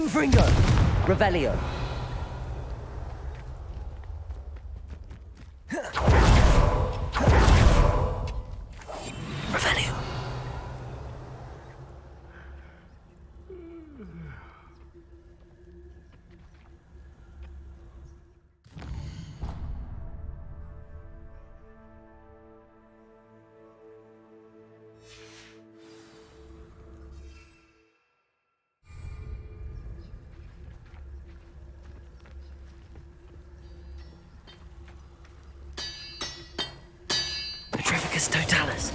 Confringo! Revelio! Revelio! Petrificus totalis.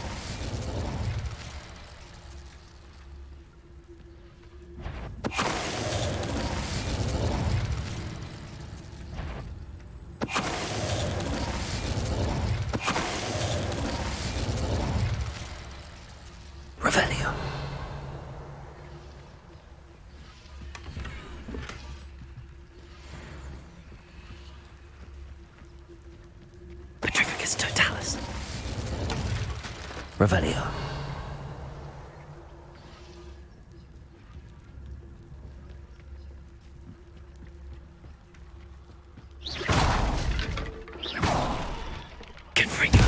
Revelio. Petrificus totalis. Revelio. Confringo.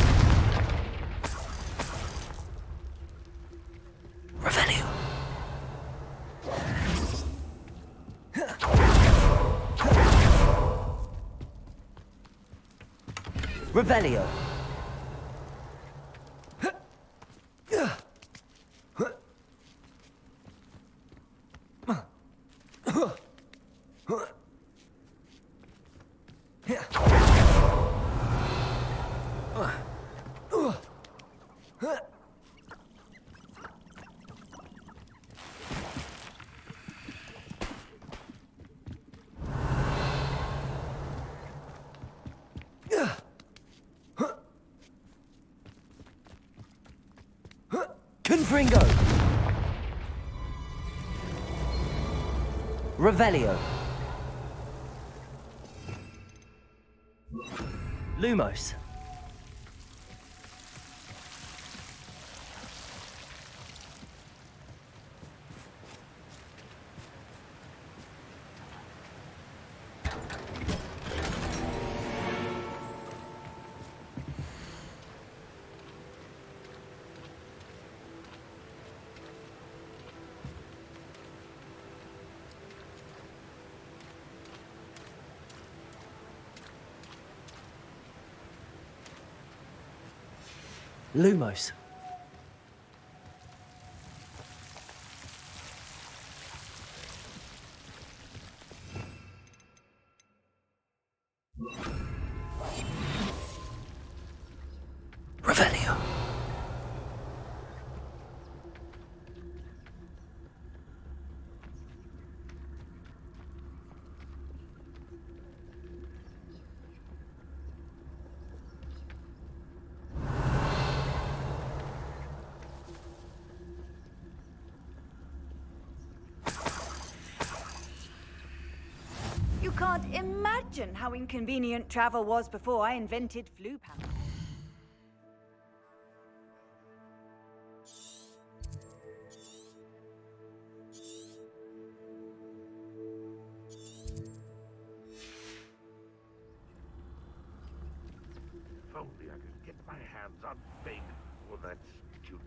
Revelio. Revelio. Confringo! Revelio! Lumos! Lumos. Revelio. You can't imagine how inconvenient travel was before I invented flu panels. If only I could get my hands on Big for that student.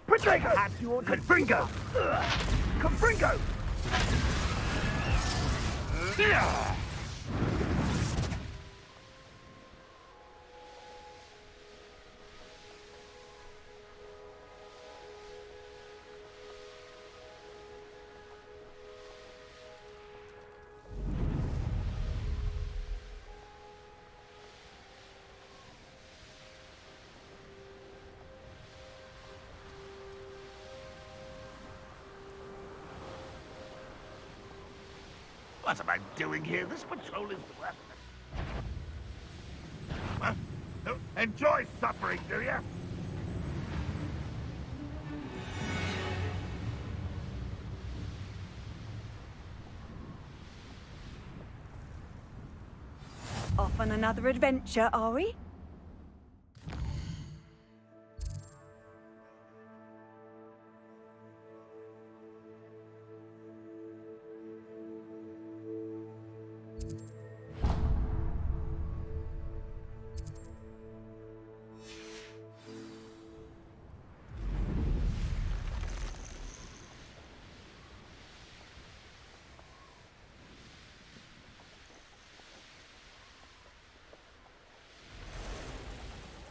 Potato! Confringo! Confringo! What am I doing here? This patrol is worthless. Huh? Oh, enjoy suffering, do you? Off on another adventure, are we?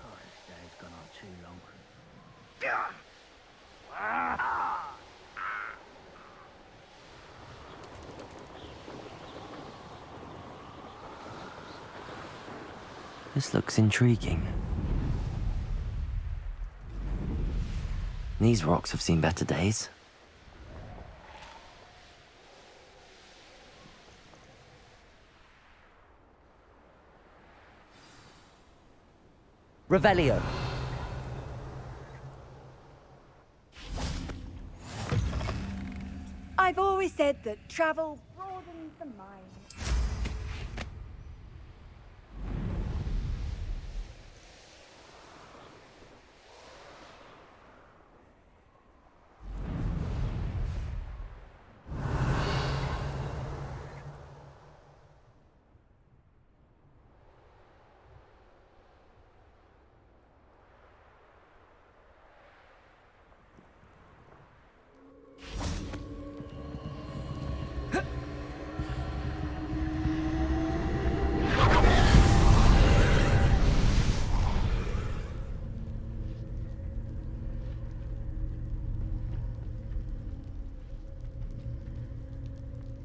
Oh, this day's gone on too long. This looks intriguing. These rocks have seen better days. Revelio. I've always said that travel broadens the mind.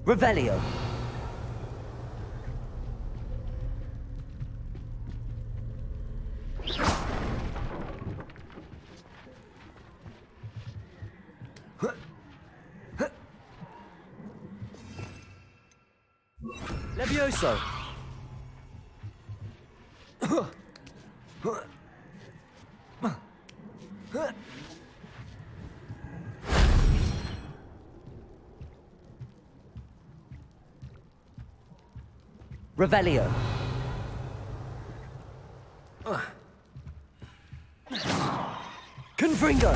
Revelio. Levioso. Revelio. Confringo.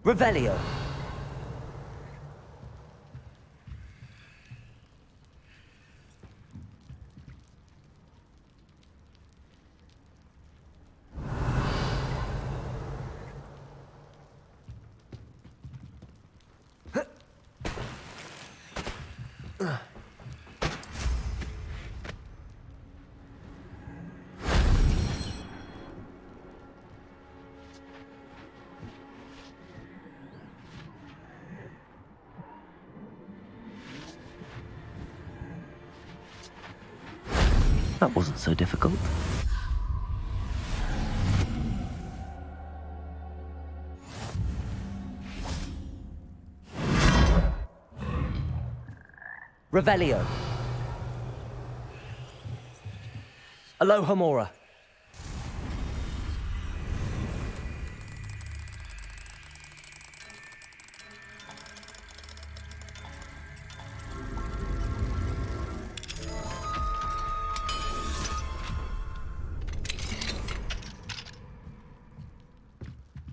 Revelio. That wasn't so difficult. Revelio. Aloha Mora.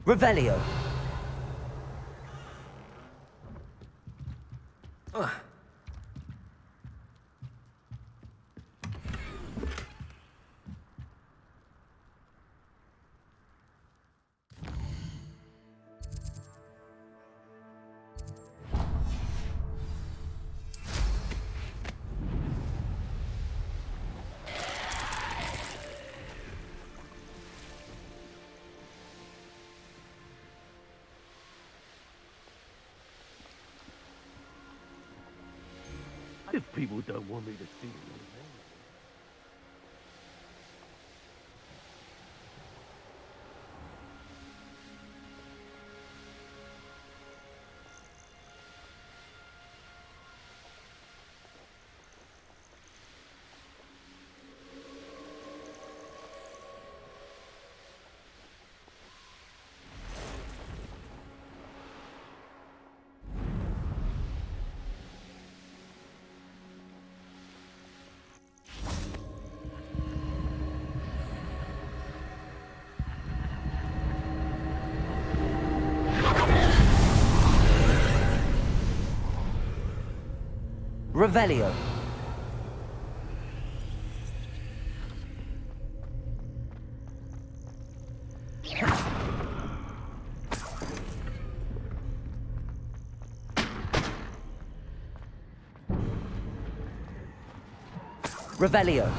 Revelio. If people don't want me to see you, Revelio. Revelio.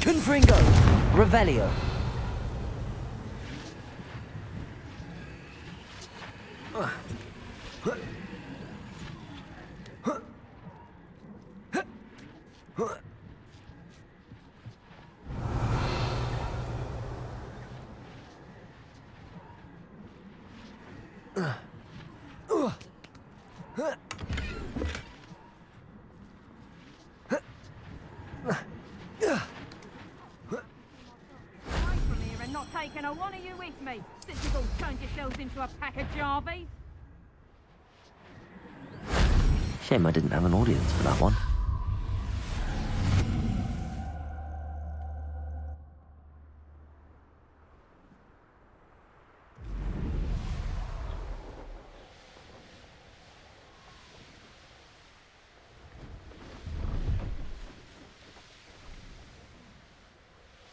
Confringo. Revelio. From here and not taking a one of you with me, since you've all turned yourselves into a pack of Jarvies. Shame I didn't have an audience for that one.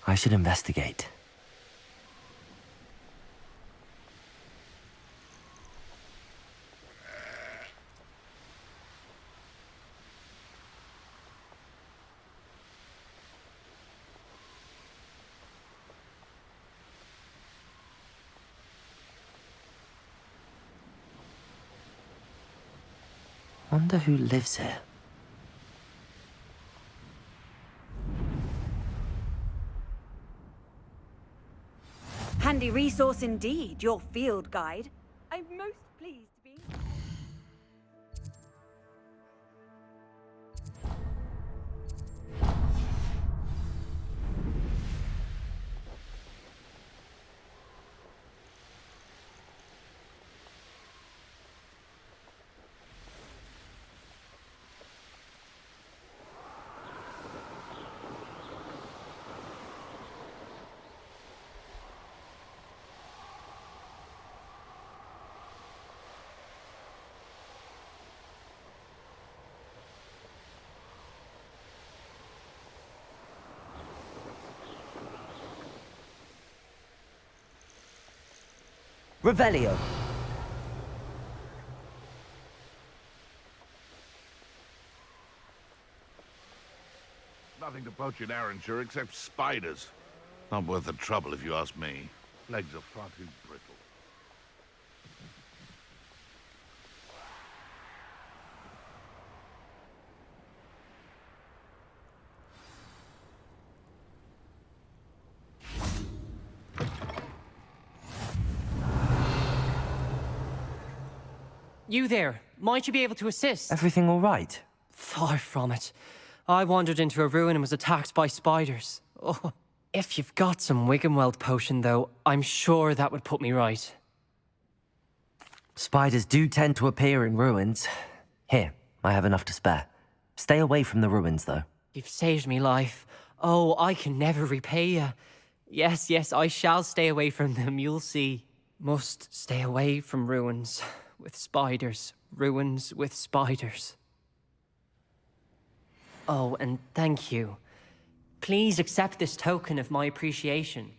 I should investigate. Wonder who lives here. Handy resource indeed, your field guide. I'm most pleased to be... Revelio. Nothing to poach in Arranshire except spiders. Not worth the trouble if you ask me. Legs are far too brittle. You there, might you be able to assist? Everything all right? Far from it. I wandered into a ruin and was attacked by spiders. Oh. If you've got some Wiggenweld potion, though, I'm sure that would put me right. Spiders do tend to appear in ruins. Here, I have enough to spare. Stay away from the ruins, though. You've saved me life. Oh, I can never repay you. Yes, yes, I shall stay away from them, you'll see. Must stay away from ruins with spiders. Ruins with spiders. Oh, and thank you. Please accept this token of my appreciation.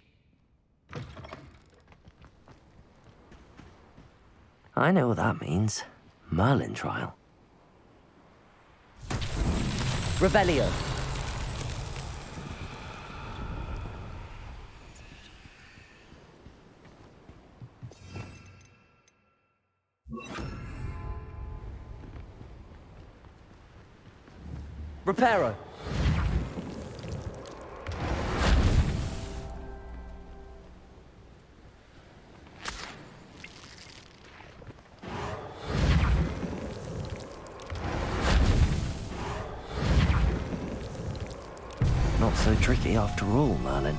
I know what that means. Merlin trial. Revelio. Reparo. Not so tricky after all, Merlin.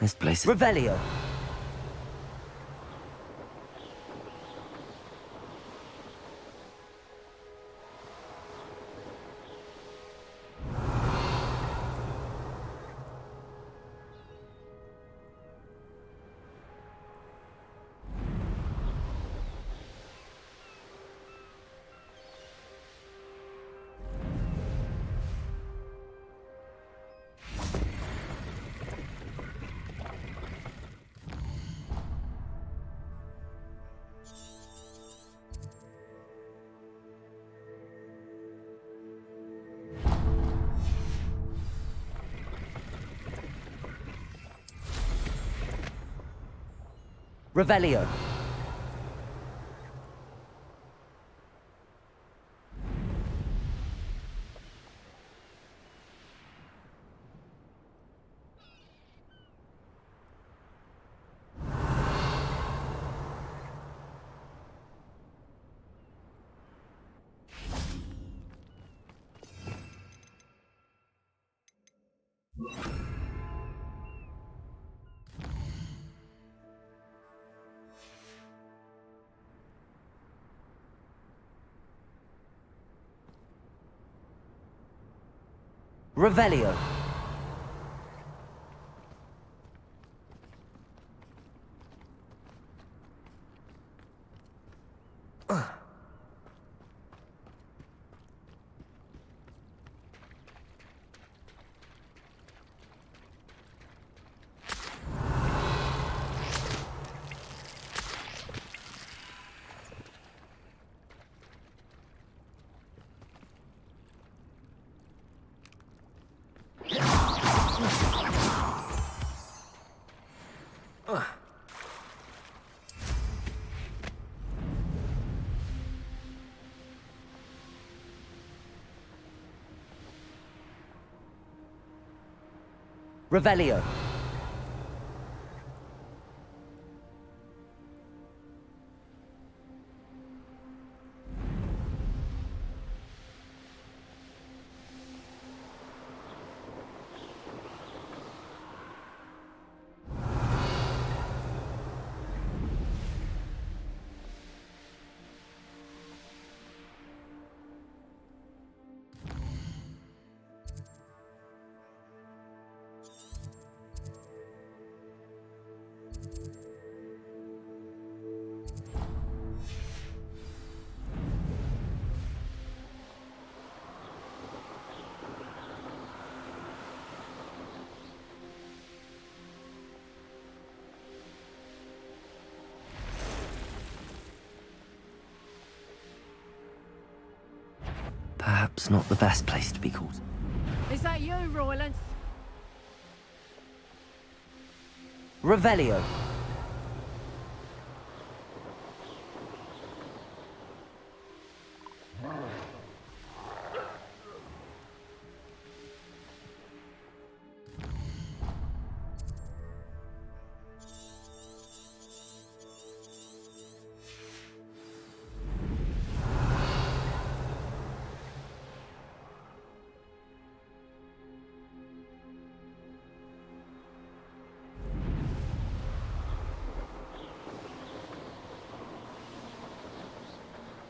This place. Revelio. Revelio. Revelio. Revelio. Perhaps not the best place to be caught. Is that you, Roylance? Revelio.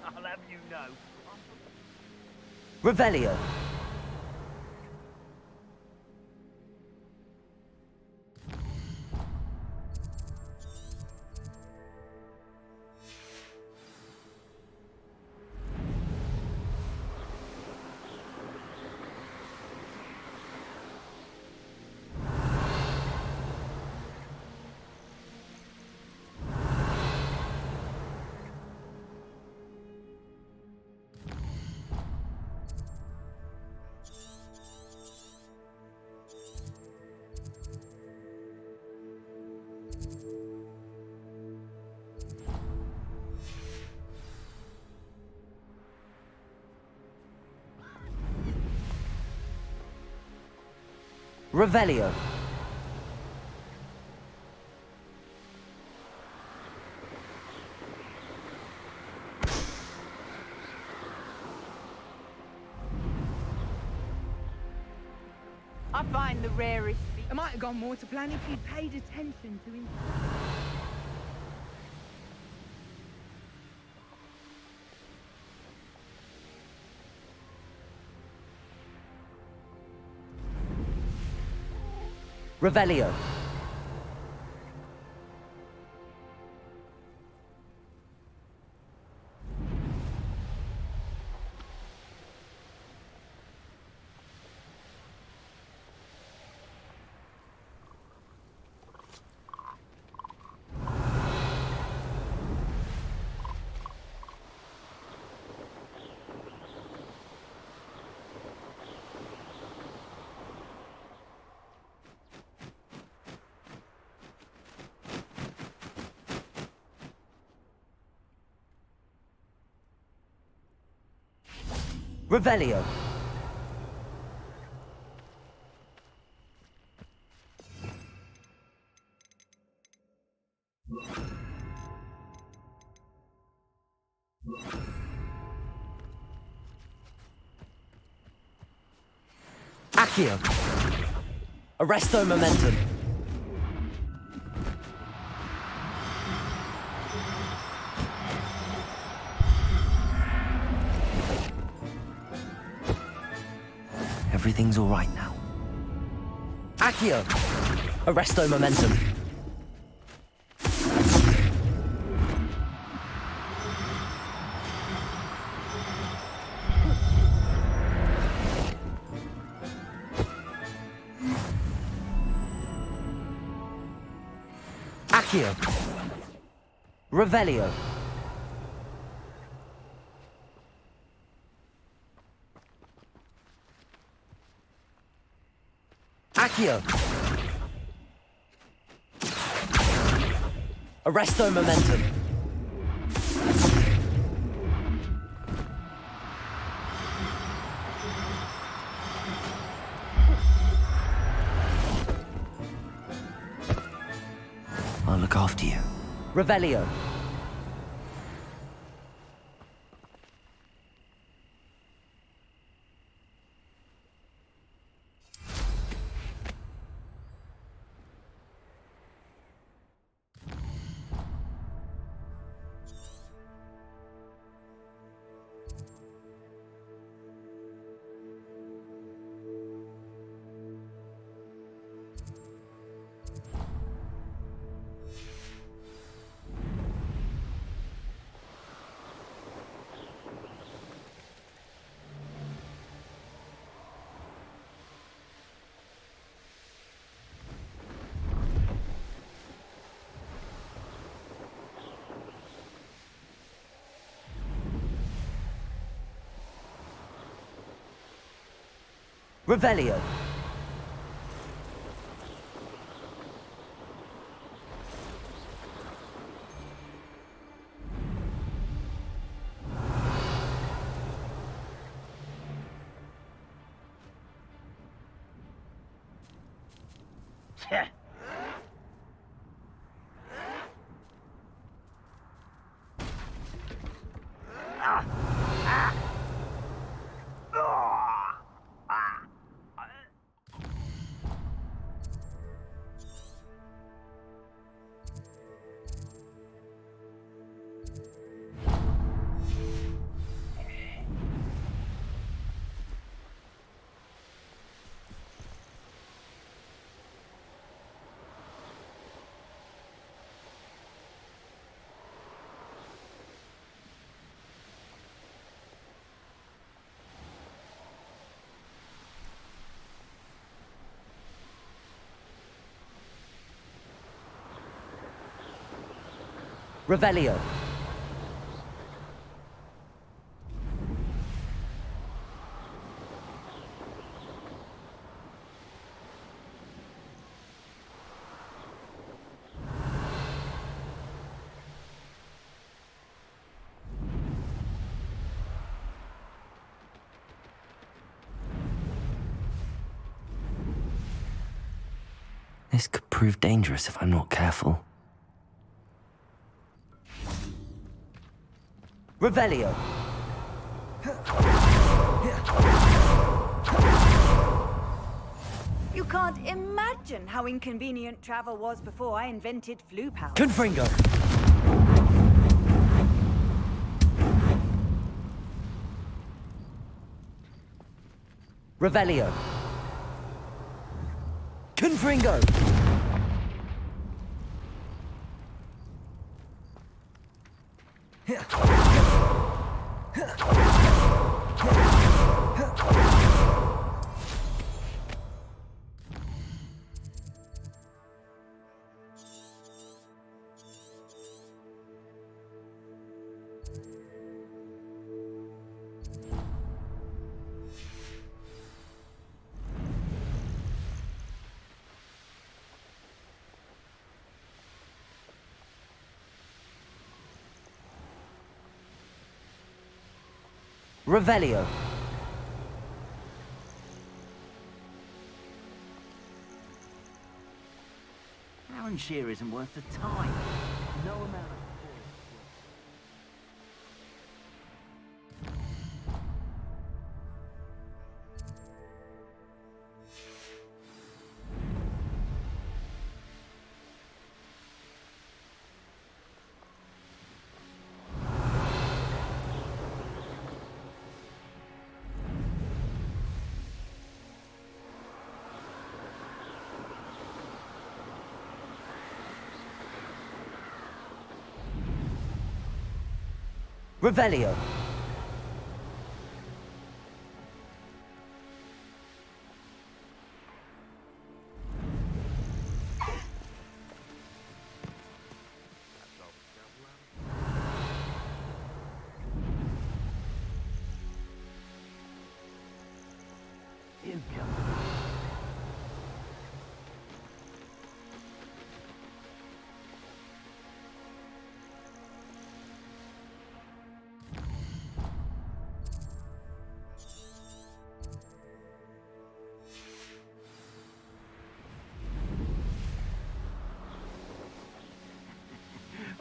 I'll have you know. Revelio. Revelio. I find the rarest. It might have gone more to plan if you'd paid attention to him. Revelio. Revelio. Accio. Arresto momentum. Everything's all right now. Accio. Arresto momentum. Accio. Revelio. Accio. Arresto momentum. I'll look after you. Revelio. Revelio. Revelio. This could prove dangerous if I'm not careful. Revelio. You can't imagine how inconvenient travel was before I invented flu powder. Confringo. Revelio. Confringo. Revelio. Aaron Shear isn't worth the time. No amount of... Revelio.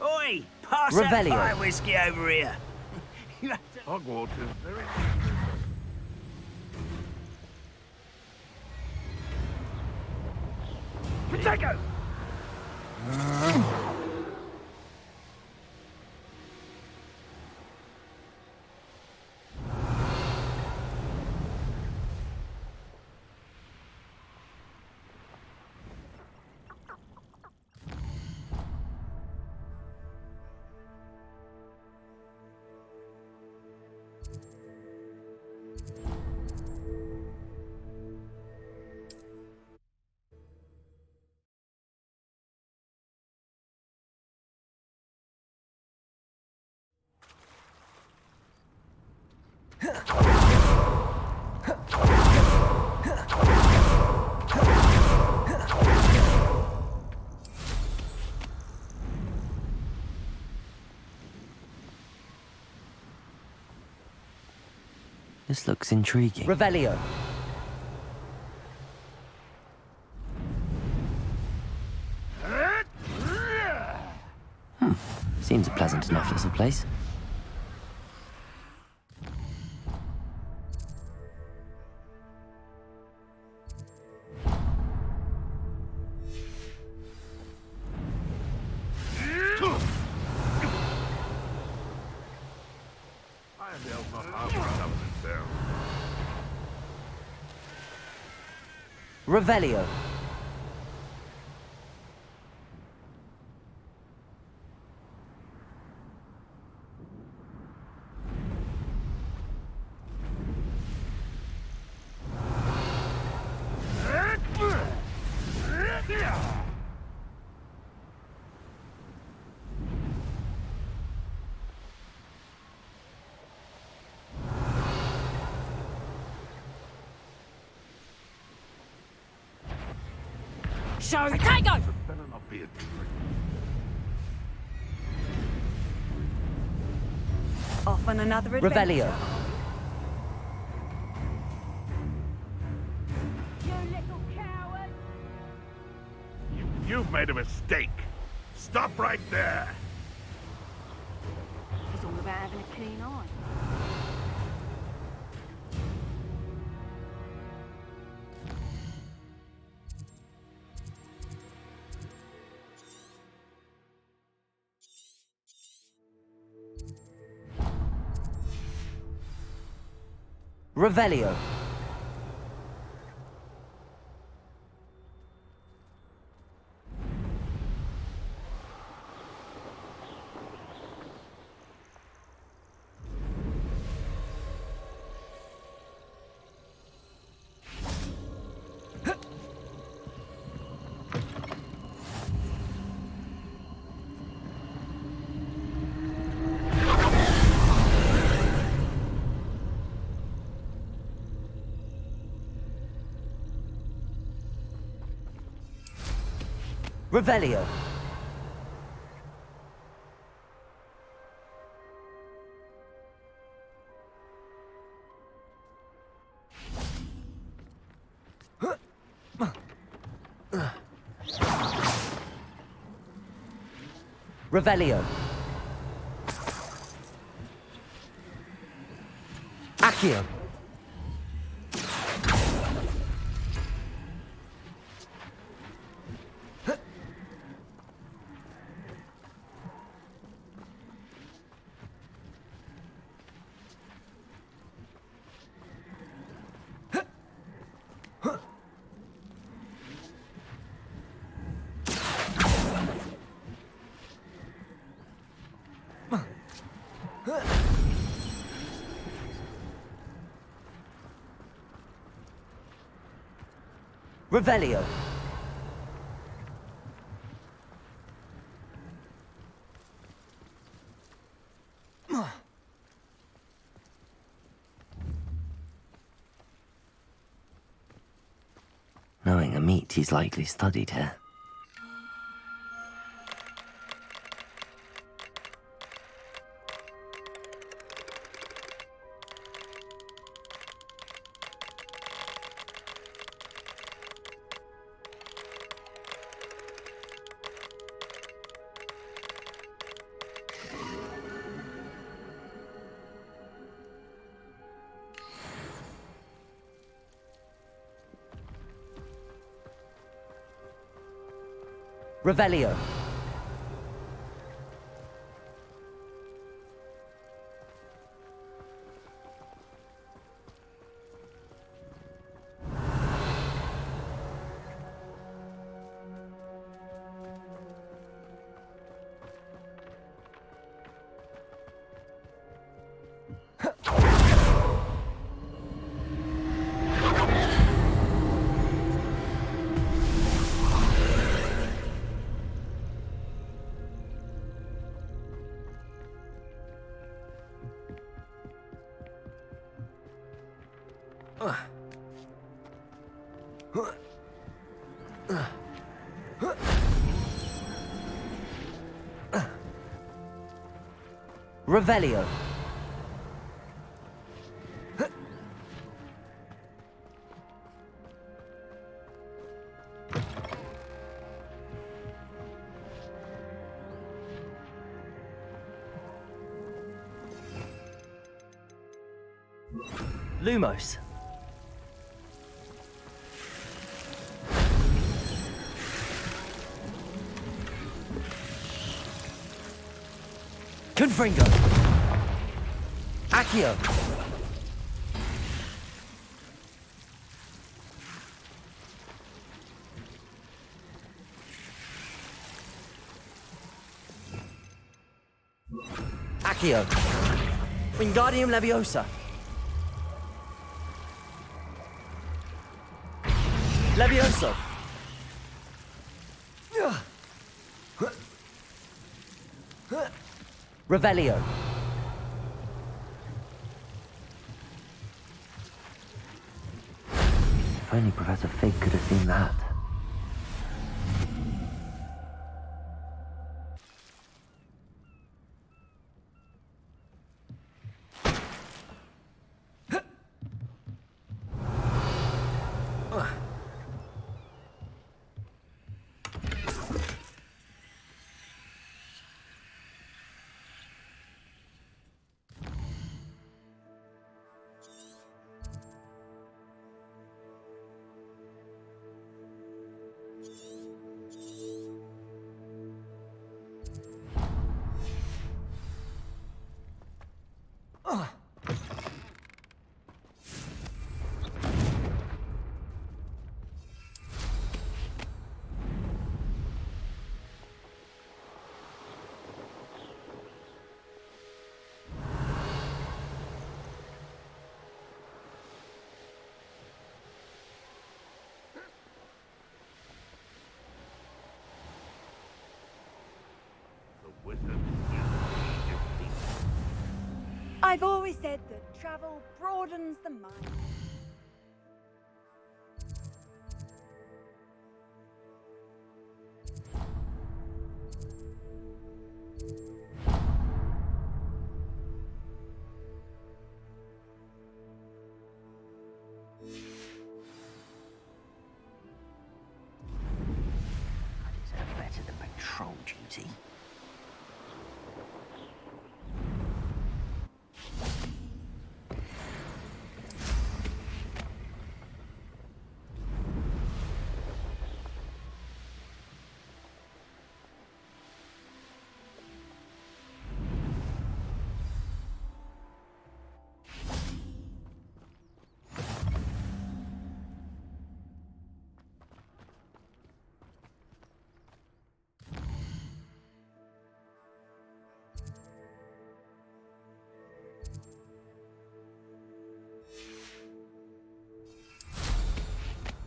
Oi! Pass Revelio. that fire whiskey over here. Hogwarts is very... Potato! This looks intriguing. Revelio. Seems a pleasant enough little place. Revelio. Show Tango! Better not be a trick. Off on another adventure. Revelio. You little coward! You've made a mistake. Stop right there. It's all about having a keen eye. Revelio. Revelio. Revelio. Accio. Revelio. Knowing a meat, he's likely studied here. Revelio. Revelio. Lumos. Confringo. Accio. Accio. Wingardium Leviosa. Levioso. Revelio. If only Professor Fig could have seen that. I've always said that travel broadens the mind. I deserve better than patrol duty.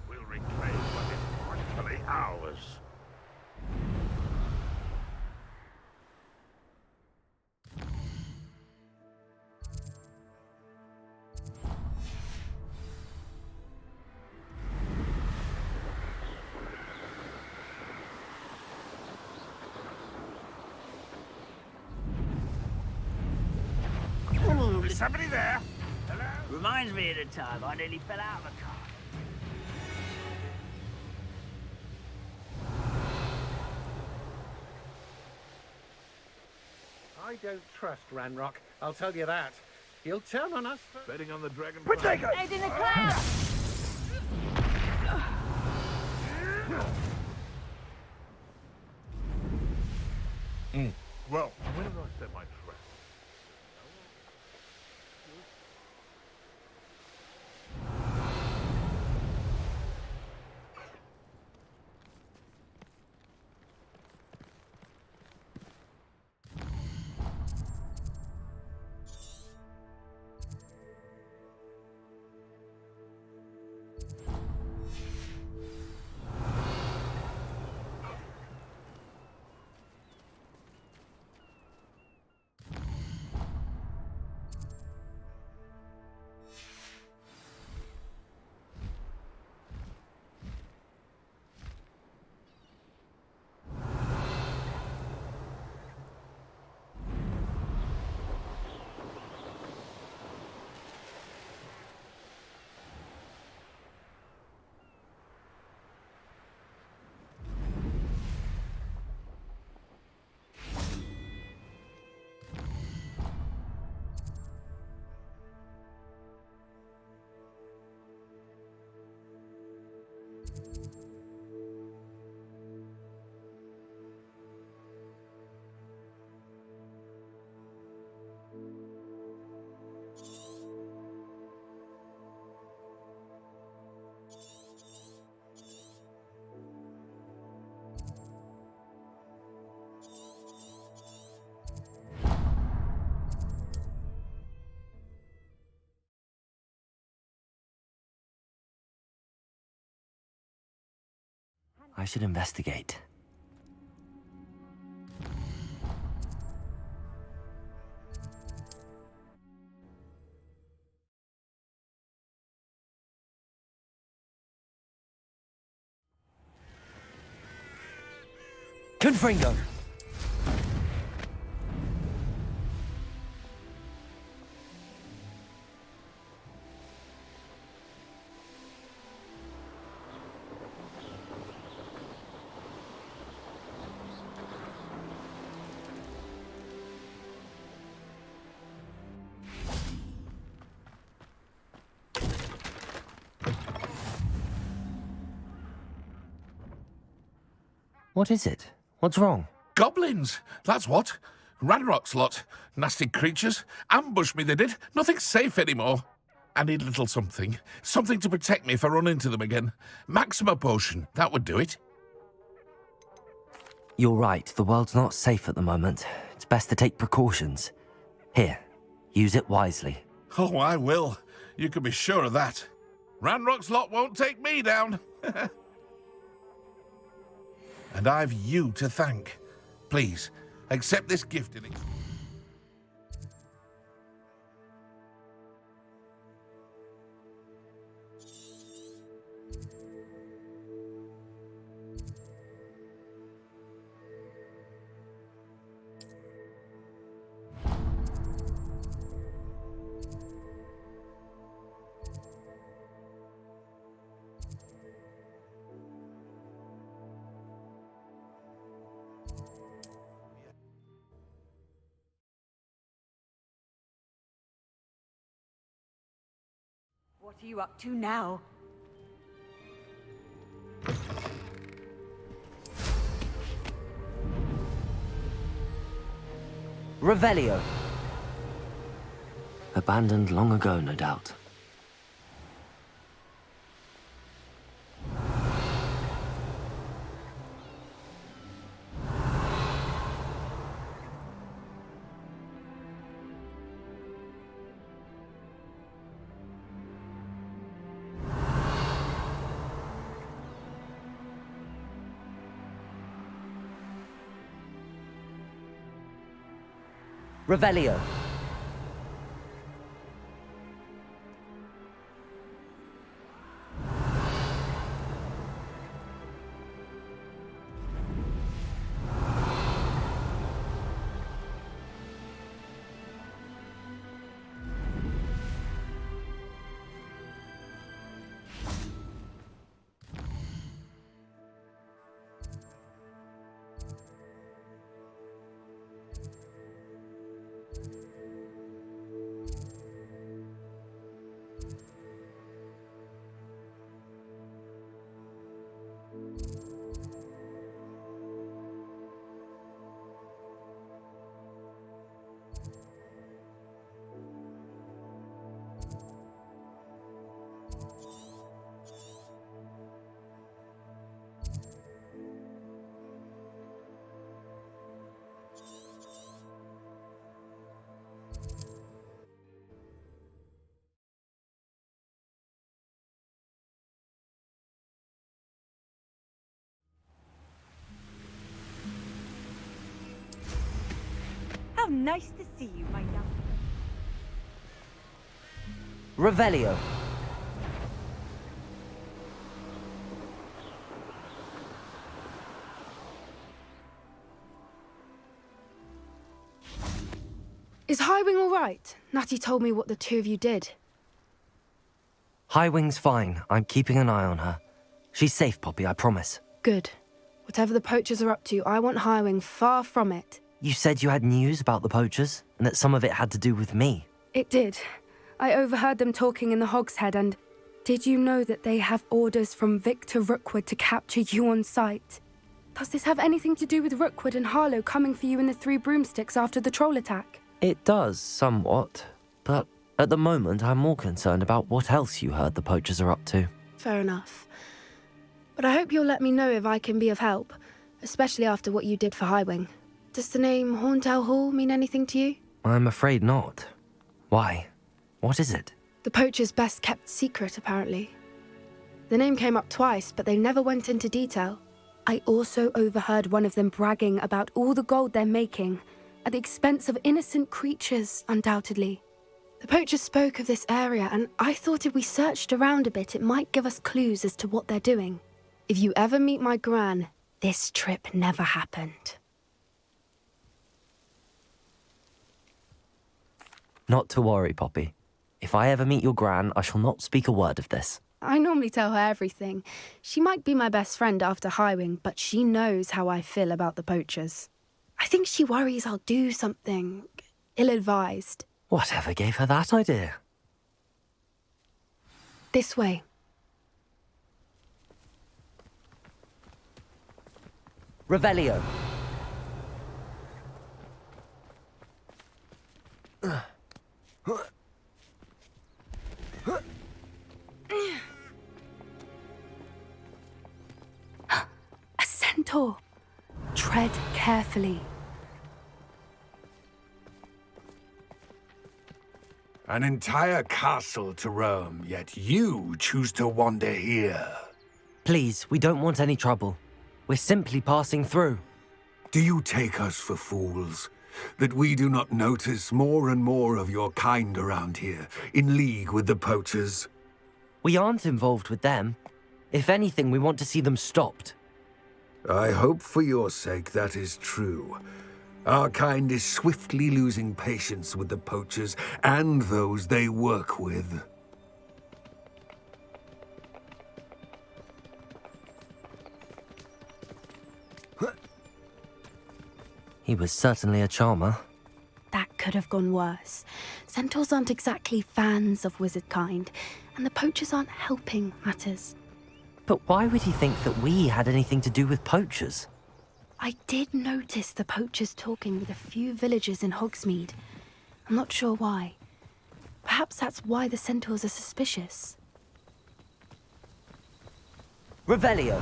We'll reclaim what is rightfully ours. Is somebody there? Hello? Reminds me of the time I nearly fell out of a car. I don't trust Ranrock, I'll tell you that. He'll turn on us for... Betting on the dragon. Head in the cloud! Well, when did I set my trap? I should investigate. Confringo! What is it? What's wrong? Goblins! That's what. Ranrock's lot. Nasty creatures. Ambush me, they did. Nothing's safe anymore. I need a little something. Something to protect me if I run into them again. Maxima potion. That would do it. You're right, the world's not safe at the moment. It's best to take precautions. Here, use it wisely. Oh, I will. You can be sure of that. Ranrock's lot won't take me down. And I've you to thank. Please, accept this gift in exchange. What are you up to now? Revelio. Abandoned long ago, no doubt. Revelio. How nice to see you, my young. Revelio. Is Highwing all right? Natty told me what the two of you did. Highwing's fine. I'm keeping an eye on her. She's safe, Poppy, I promise. Good. Whatever the poachers are up to, I want Highwing far from it. You said you had news about the poachers, and that some of it had to do with me. It did. I overheard them talking in the Hogshead, and did you know that they have orders from Victor Rookwood to capture you on sight? Does this have anything to do with Rookwood and Harlow coming for you in the Three Broomsticks after the troll attack? It does, somewhat. But at the moment, I'm more concerned about what else you heard the poachers are up to. Fair enough. But I hope you'll let me know if I can be of help, especially after what you did for Highwing. Does the name Horntail Hall mean anything to you? I'm afraid not. Why? What is it? The poacher's best-kept secret, apparently. The name came up twice, but they never went into detail. I also overheard one of them bragging about all the gold they're making, at the expense of innocent creatures, undoubtedly. The poachers spoke of this area, and I thought if we searched around a bit, it might give us clues as to what they're doing. If you ever meet my gran, this trip never happened. Not to worry, Poppy. If I ever meet your gran, I shall not speak a word of this. I normally tell her everything. She might be my best friend after Highwing, but she knows how I feel about the poachers. I think she worries I'll do something ill-advised. Whatever gave her that idea? This way. Revelio. A centaur. Tread carefully. An entire castle to roam, yet you choose to wander here. Please, we don't want any trouble. We're simply passing through. Do you take us for fools? That we do not notice more and more of your kind around here, in league with the poachers? We aren't involved with them. If anything, we want to see them stopped. I hope for your sake that is true. Our kind is swiftly losing patience with the poachers and those they work with. He was certainly a charmer. That could have gone worse. Centaurs aren't exactly fans of wizard kind, and the poachers aren't helping matters. But why would he think that we had anything to do with poachers? I did notice the poachers talking with a few villagers in Hogsmeade. I'm not sure why. Perhaps that's why the centaurs are suspicious. Revelio.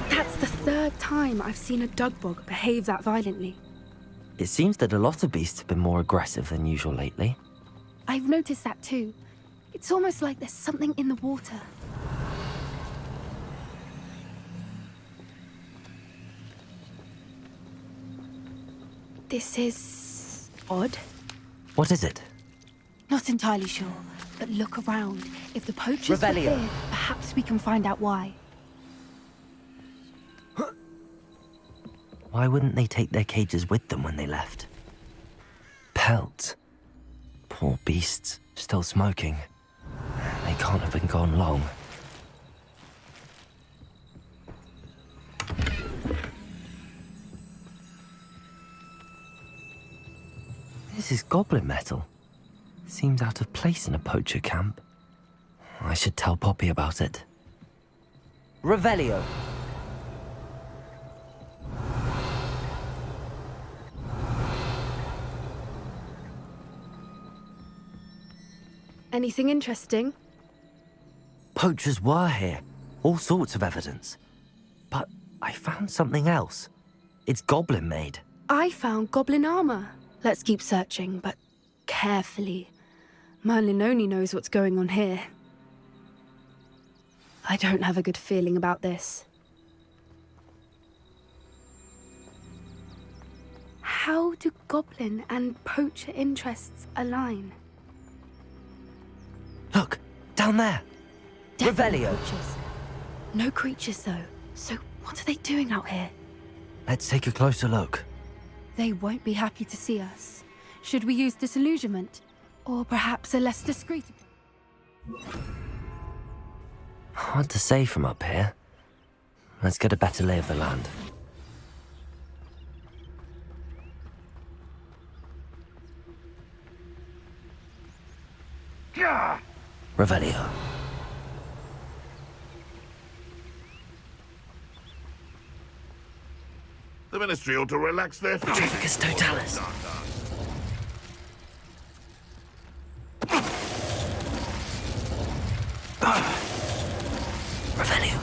That's the third time I've seen a dugbog behave that violently. It seems that a lot of beasts have been more aggressive than usual lately. I've noticed that too. It's almost like there's something in the water. This is odd. What is it? Not entirely sure, but look around. If the poachers were Revelio. here, perhaps we can find out why. Why wouldn't they take their cages with them when they left? Pelts. Poor beasts, still smoking. They can't have been gone long. This is goblin metal. Seems out of place in a poacher camp. I should tell Poppy about it. Revelio. Anything interesting? Poachers were here. All sorts of evidence. But I found something else. It's goblin made. I found goblin armor. Let's keep searching, but carefully. Merlin only knows what's going on here. I don't have a good feeling about this. How do goblin and poacher interests align? Look, down there. Definitely Revelio. poachers. No creatures, though. So what are they doing out here? Let's take a closer look. They won't be happy to see us. Should we use disillusionment? Or perhaps a less discreet... Hard to say from up here. Let's get a better lay of the land. Revelio. The Ministry ought to relax their feet. Trafficus Totalis. Revelio.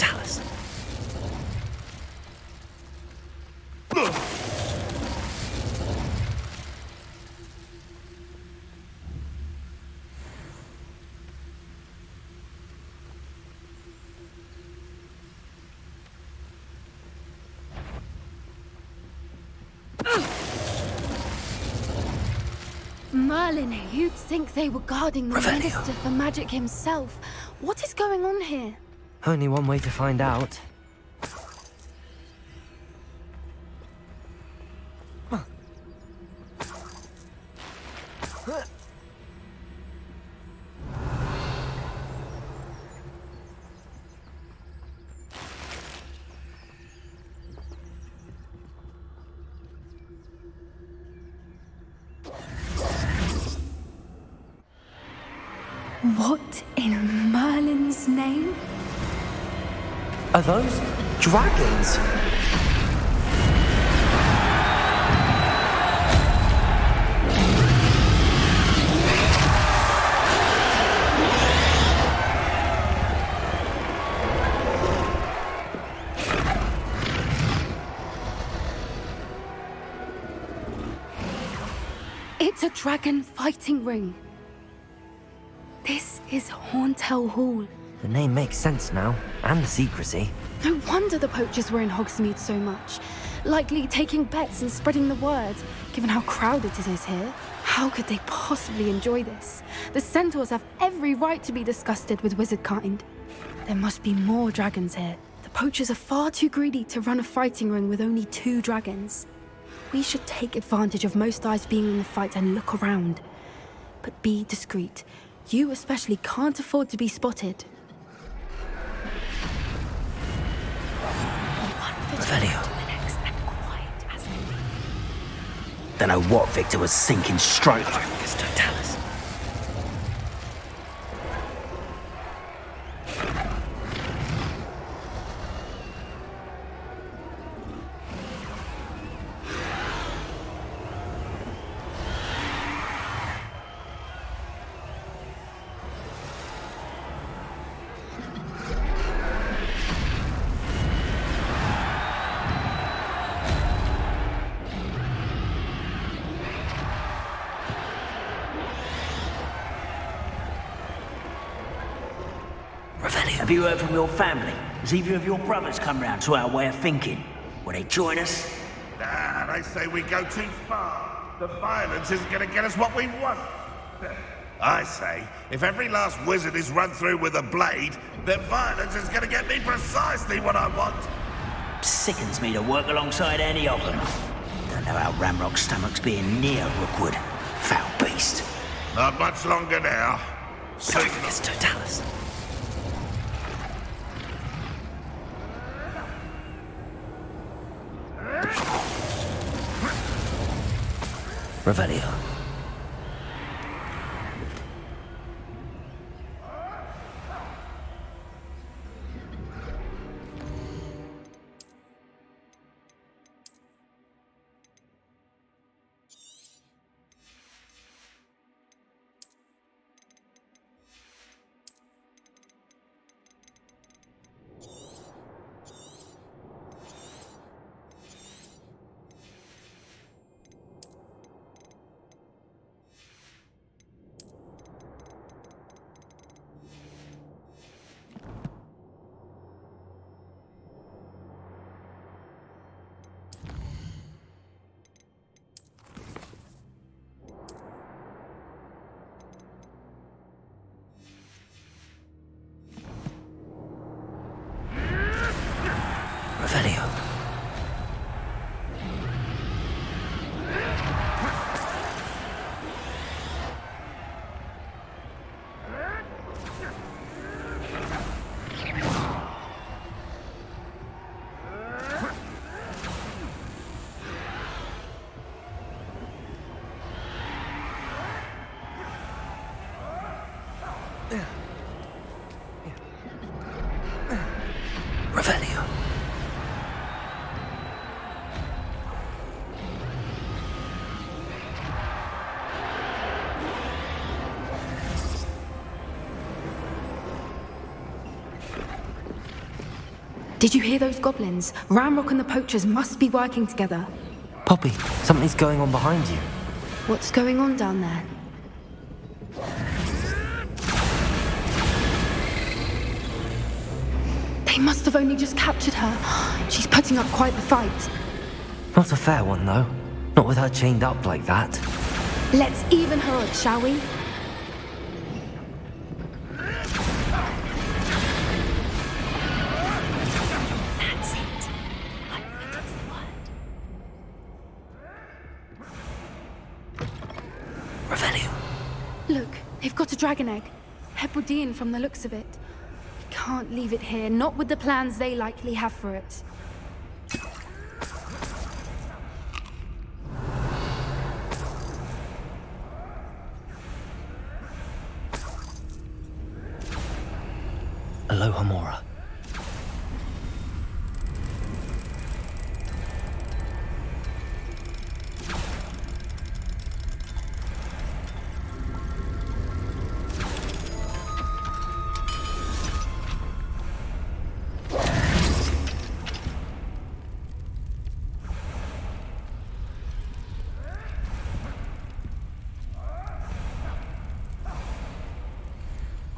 totalis. Merlin, you'd think they were guarding the Revelio. Minister for Magic himself. What is going on here? Only one way to find out. What in Merlin's name? Are those dragons? It's a dragon fighting ring. This is Horntail Hall. The name makes sense now, and the secrecy. No wonder the poachers were in Hogsmeade so much. Likely taking bets and spreading the word, given how crowded it is here. How could they possibly enjoy this? The centaurs have every right to be disgusted with wizardkind. There must be more dragons here. The poachers are far too greedy to run a fighting ring with only 2 dragons. We should take advantage of most eyes being in the fight and look around. But be discreet. You especially can't afford to be spotted. Revelio. Don't know what Victor was thinking straight. It's totalis. Have you heard from your family? Has either of your brothers come round to our way of thinking? Will they join us? Nah, they say we go too far. The violence isn't going to get us what we want. I say, if every last wizard is run through with a blade, then violence is going to get me precisely what I want. Sickens me to work alongside any of them. Don't know how Ramrock's stomach's being near Rookwood. Foul beast. Not much longer now. Soon. It's totalis. Revelio. Did you hear those goblins? Ramrock and the poachers must be working together. Poppy, something's going on behind you. What's going on down there? They must have only just captured her. She's putting up quite the fight. Not a fair one, though. Not with her chained up like that. Let's even her odds, shall we? That's it. I think that's the word. Revelio. Look, they've got a dragon egg. Hebridean from the looks of it. We can't leave it here, not with the plans they likely have for it. Aloha Mora.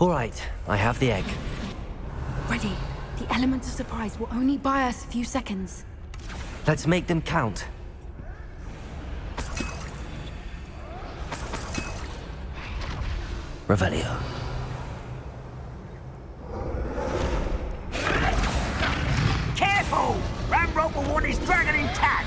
All right, I have the egg. Ready. The element of surprise will only buy us a few seconds. Let's make them count. Revelio. Careful! RimWorld will want his dragon intact.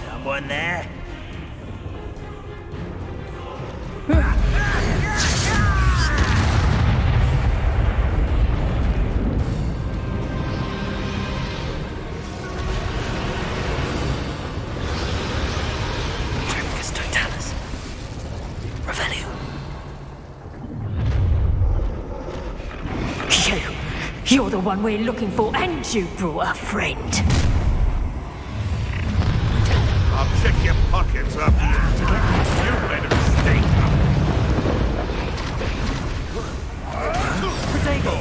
Someone there? You're the one we're looking for, and you brought a friend. I'll check your pockets after you made a mistake. Potato!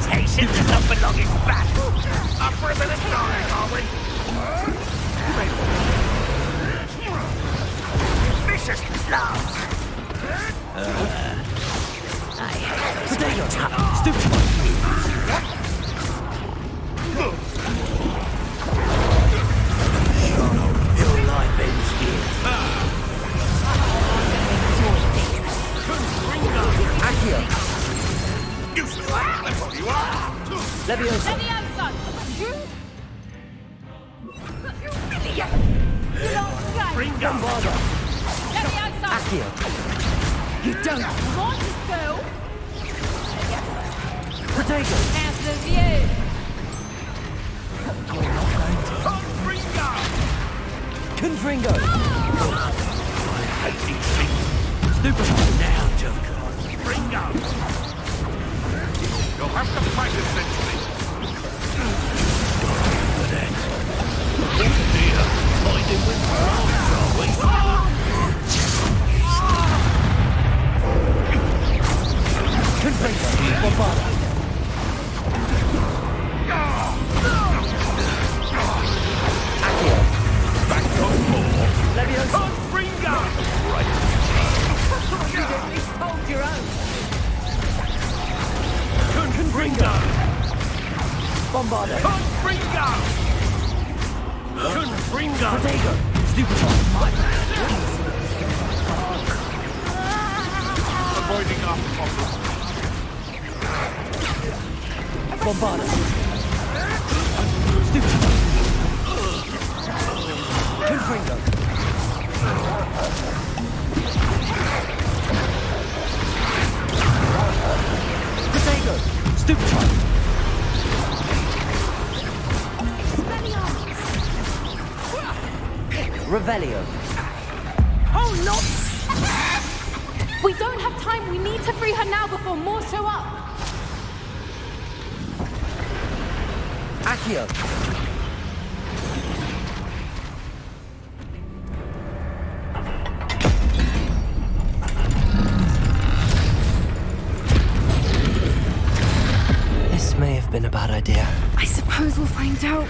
Temptation does not belong in battle. Up for a minute dying, are we? Vicious gloves. I hate those Your life ends here. Accio. Useless. That's what you are. Leviosa. Bombarda. Accio. You don't want to? Potato. How's the view? Confringo. I hate these things. Stupid. Now, Joker. Ringo. You'll have to fight eventually. Oh dear. Finding with flies, are we? Confringo. Bombarda. Accio. Back on board. Leviosa. Ringo. Right. You at least hold your own. Confringo. Bombarda. Ringo. Confringo. Potato. Stupid. joining our problem. Bombarda. Stupid. Confringo. Protego. Stupid. Revelio. Oh, no! We don't have time. We need to free her now before more show up. Accio. This may have been a bad idea. I suppose we'll find out.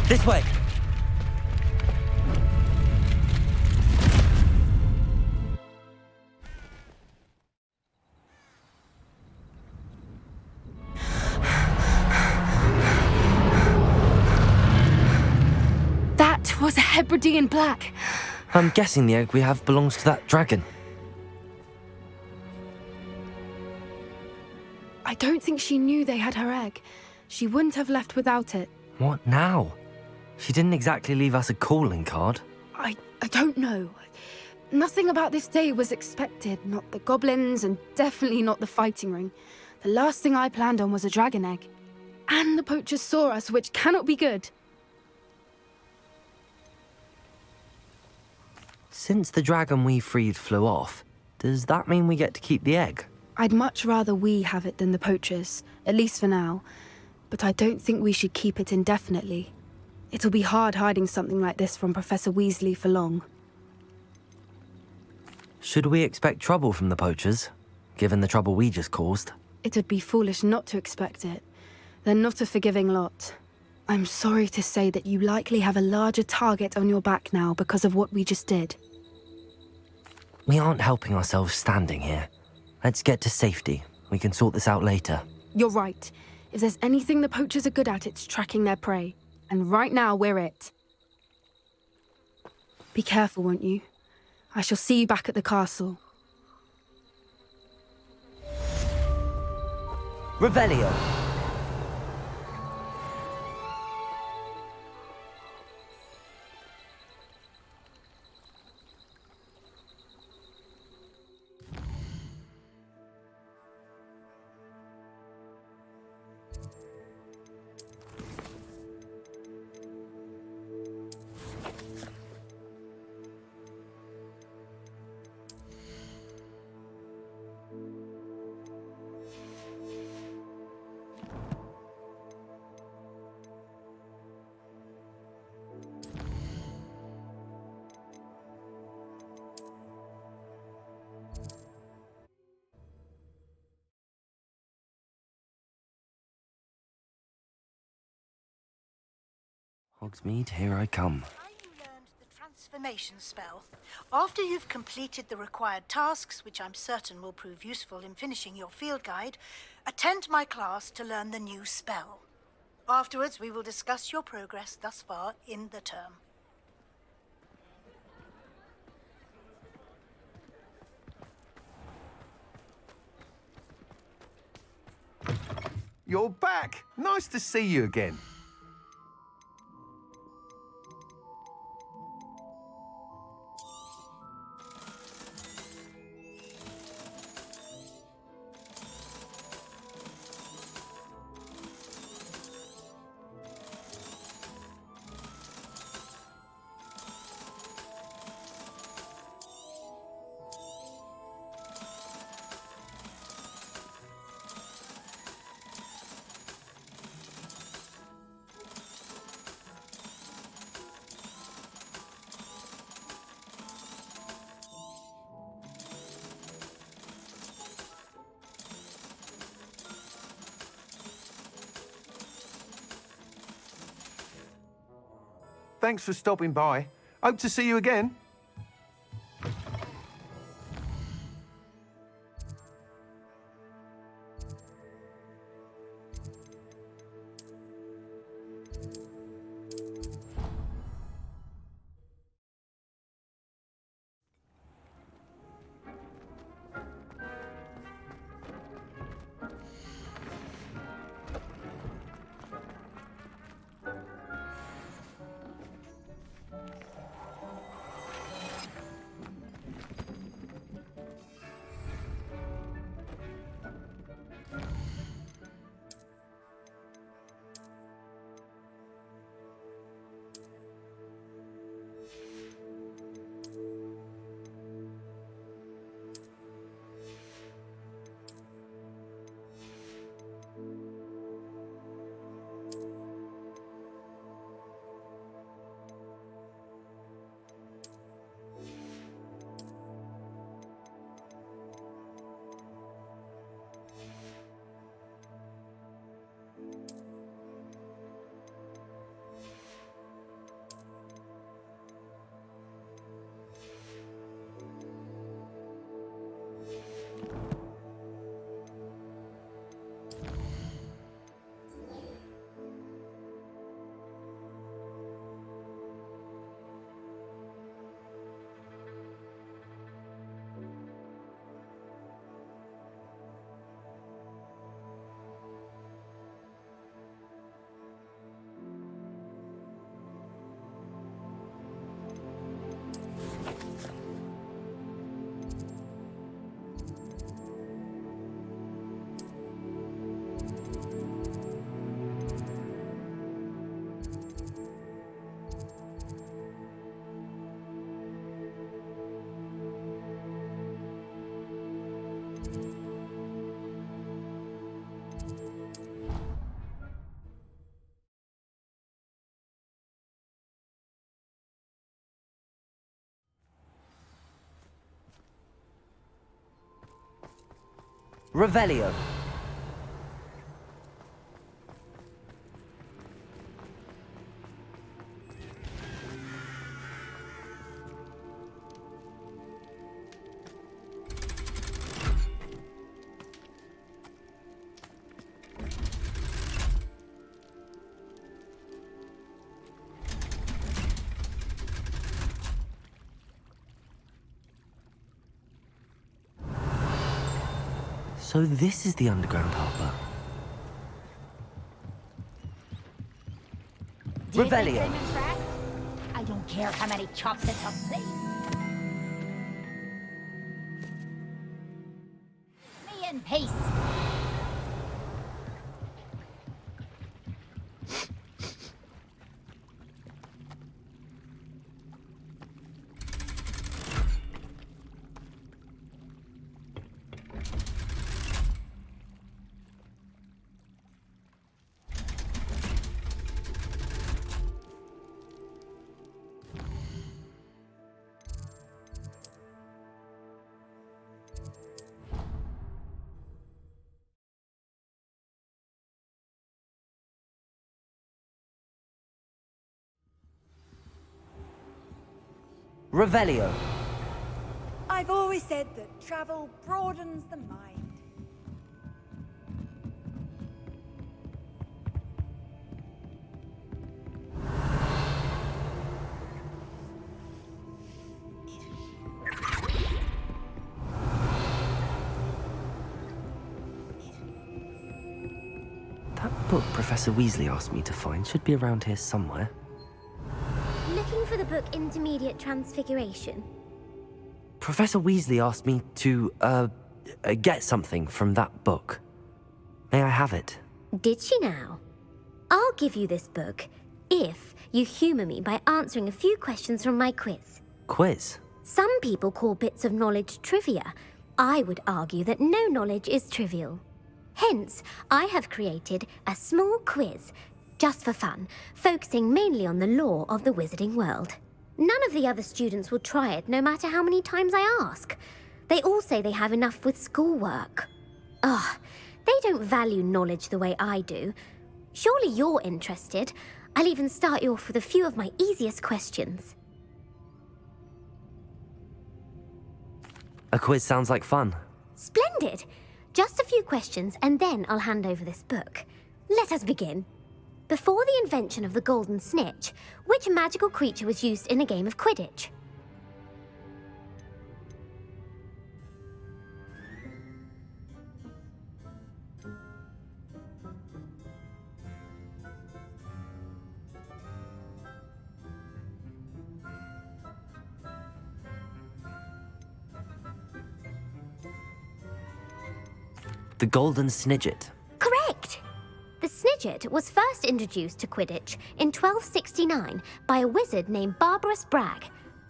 This way. That was a Hebridean black. I'm guessing the egg we have belongs to that dragon. I don't think she knew they had her egg. She wouldn't have left without it. What now? She didn't exactly leave us a calling card. I don't know. Nothing about this day was expected. Not the goblins, and definitely not the fighting ring. The last thing I planned on was a dragon egg. And the poachers saw us, which cannot be good. Since the dragon we freed flew off, does that mean we get to keep the egg? I'd much rather we have it than the poachers, at least for now. But I don't think we should keep it indefinitely. It'll be hard hiding something like this from Professor Weasley for long. Should we expect trouble from the poachers, given the trouble we just caused? It would be foolish not to expect it. They're not a forgiving lot. I'm sorry to say that you likely have a larger target on your back now because of what we just did. We aren't helping ourselves standing here. Let's get to safety. We can sort this out later. You're right. If there's anything the poachers are good at, it's tracking their prey. And right now, we're it. Be careful, won't you? I shall see you back at the castle. Revelio. Hogsmeade, here I come. You learned the transformation spell. After you've completed the required tasks, which I'm certain will prove useful in finishing your field guide, attend my class to learn the new spell. Afterwards, we will discuss your progress thus far in the term. You're back! Nice to see you again. Thanks for stopping by. Hope to see you again. Revelio. So this is the underground harbour. Revelio. I don't care how many chops it took, please. Me in peace. Revelio. I've always said that travel broadens the mind. That book Professor Weasley asked me to find should be around here somewhere. Looking for the book Intermediate Transfiguration? Professor Weasley asked me to, get something from that book. May I have it? Did she now? I'll give you this book if you humour me by answering a few questions from my quiz. Quiz? Some people call bits of knowledge trivia. I would argue that no knowledge is trivial. Hence, I have created a small quiz, just for fun, focusing mainly on the lore of the wizarding world. None of the other students will try it, no matter how many times I ask. They all say they have enough with schoolwork. Ugh, they don't value knowledge the way I do. Surely you're interested. I'll even start you off with a few of my easiest questions. A quiz sounds like fun. Splendid! Just a few questions and then I'll hand over this book. Let us begin. Before the invention of the golden snitch, which magical creature was used in a game of Quidditch? The Golden Snidget. Correct! The Snidget was first introduced to Quidditch in 1269 by a wizard named Barbarous Bragg.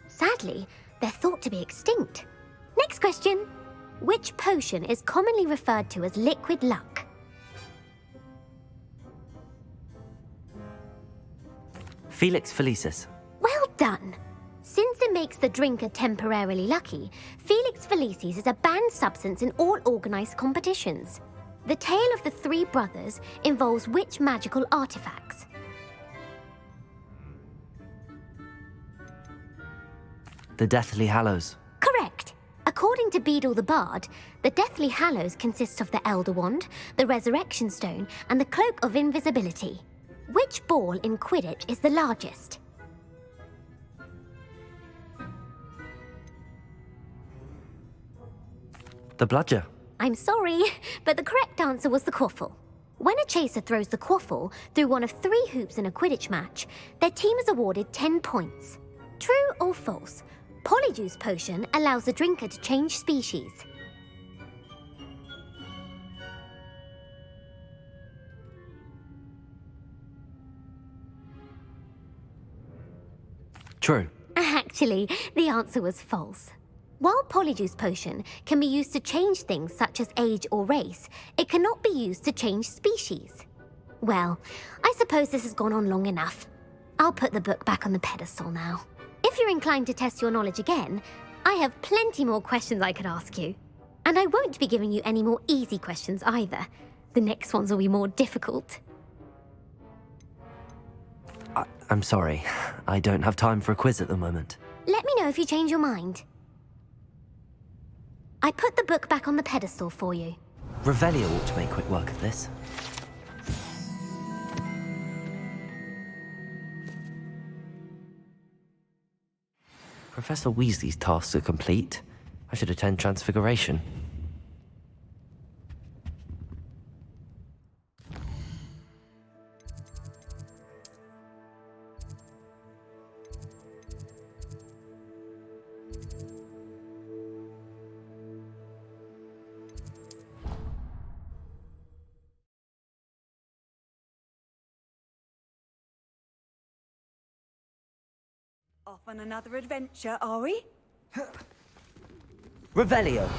Sadly, they're thought to be extinct. Next question. Which potion is commonly referred to as liquid luck? Felix Felicis. Well done! Since it makes the drinker temporarily lucky, Felix Felicis is a banned substance in all organised competitions. The tale of the three brothers involves which magical artifacts? The Deathly Hallows. Correct! According to Beadle the Bard, the Deathly Hallows consists of the Elder Wand, the Resurrection Stone, and the Cloak of Invisibility. Which ball in Quidditch is the largest? The Bludger. I'm sorry, but the correct answer was the quaffle. When a chaser throws the quaffle through one of 3 hoops in a Quidditch match, their team is awarded 10 points. True or false? Polyjuice potion allows the drinker to change species. True. Actually, the answer was false. While Polyjuice potion can be used to change things such as age or race, it cannot be used to change species. Well, I suppose this has gone on long enough. I'll put the book back on the pedestal now. If you're inclined to test your knowledge again, I have plenty more questions I could ask you. And I won't be giving you any more easy questions either. The next ones will be more difficult. I'm sorry. I don't have time for a quiz at the moment. Let me know if you change your mind. I put the book back on the pedestal for you. Revelio ought to make quick work of this. Professor Weasley's tasks are complete. I should attend Transfiguration. Off on another adventure, are we? Revelio.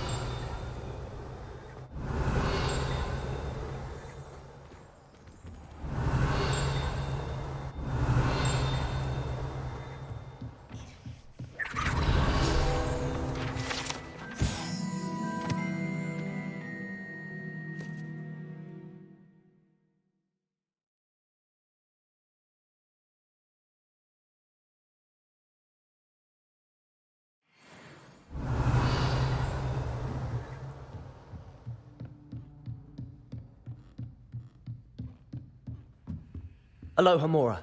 Aloha Mora.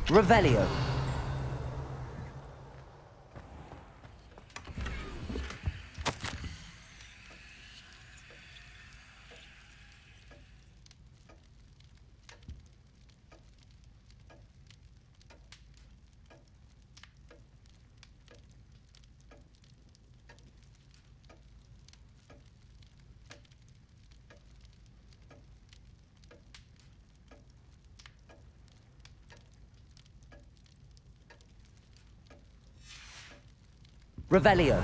Revelio. Revelio.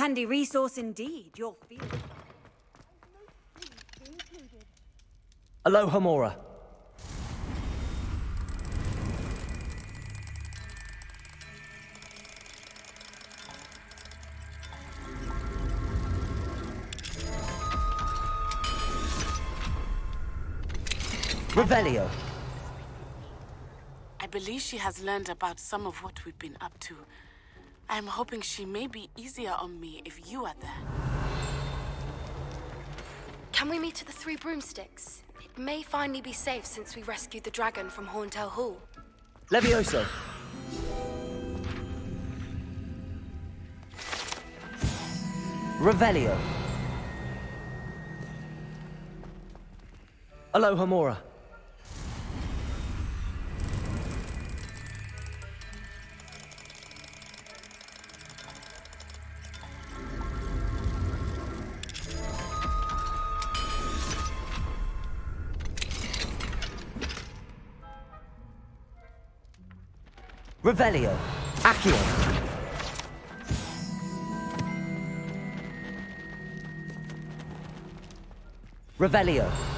handy resource indeed, your field. Aloha Mora. Revelio. I believe she has learned about some of what we've been up to. I am hoping she may be easier on me if you are there. Can we meet at the Three Broomsticks? It may finally be safe since we rescued the dragon from Horntail Hall. Levioso. Revelio. Aloha Mora. Revelio. Accio. Revelio.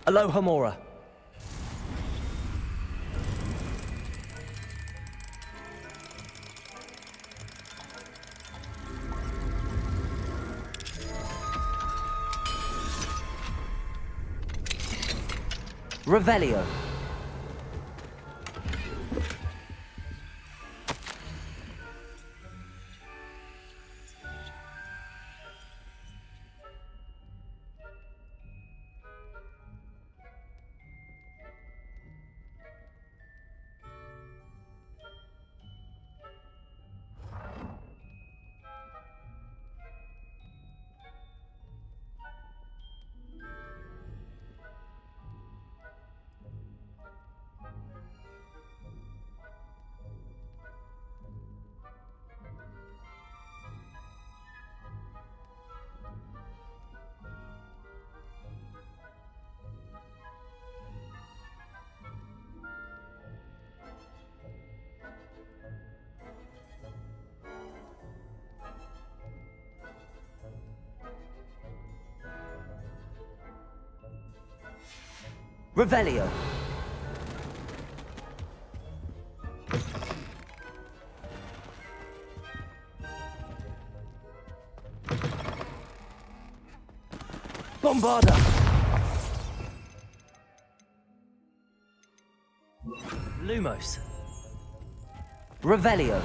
Aloha Mora. Revelio. Revelio. Bombarda. Lumos. Revelio.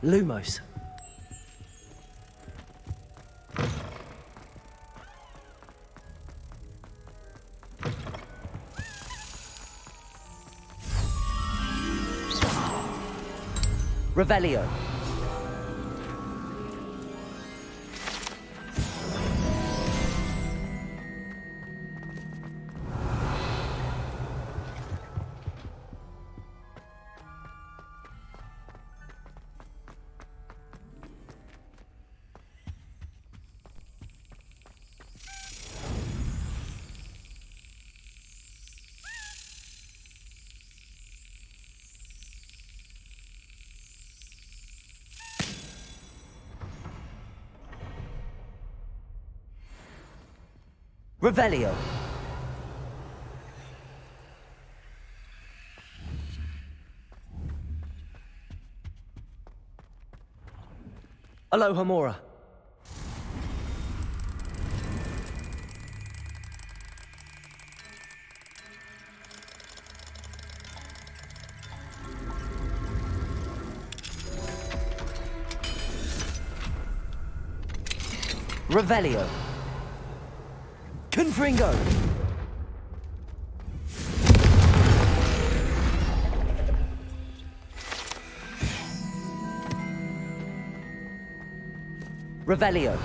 Lumos. Revelio. Revelio. Aloha Mora. Revelio. Confringo. Revelio.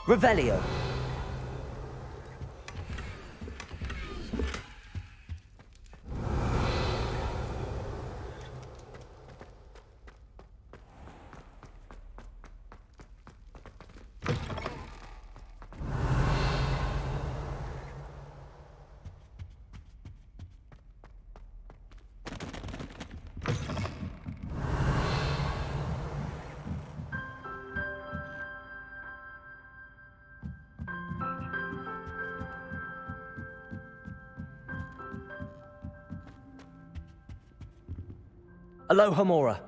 Revelio. Aloha Mora.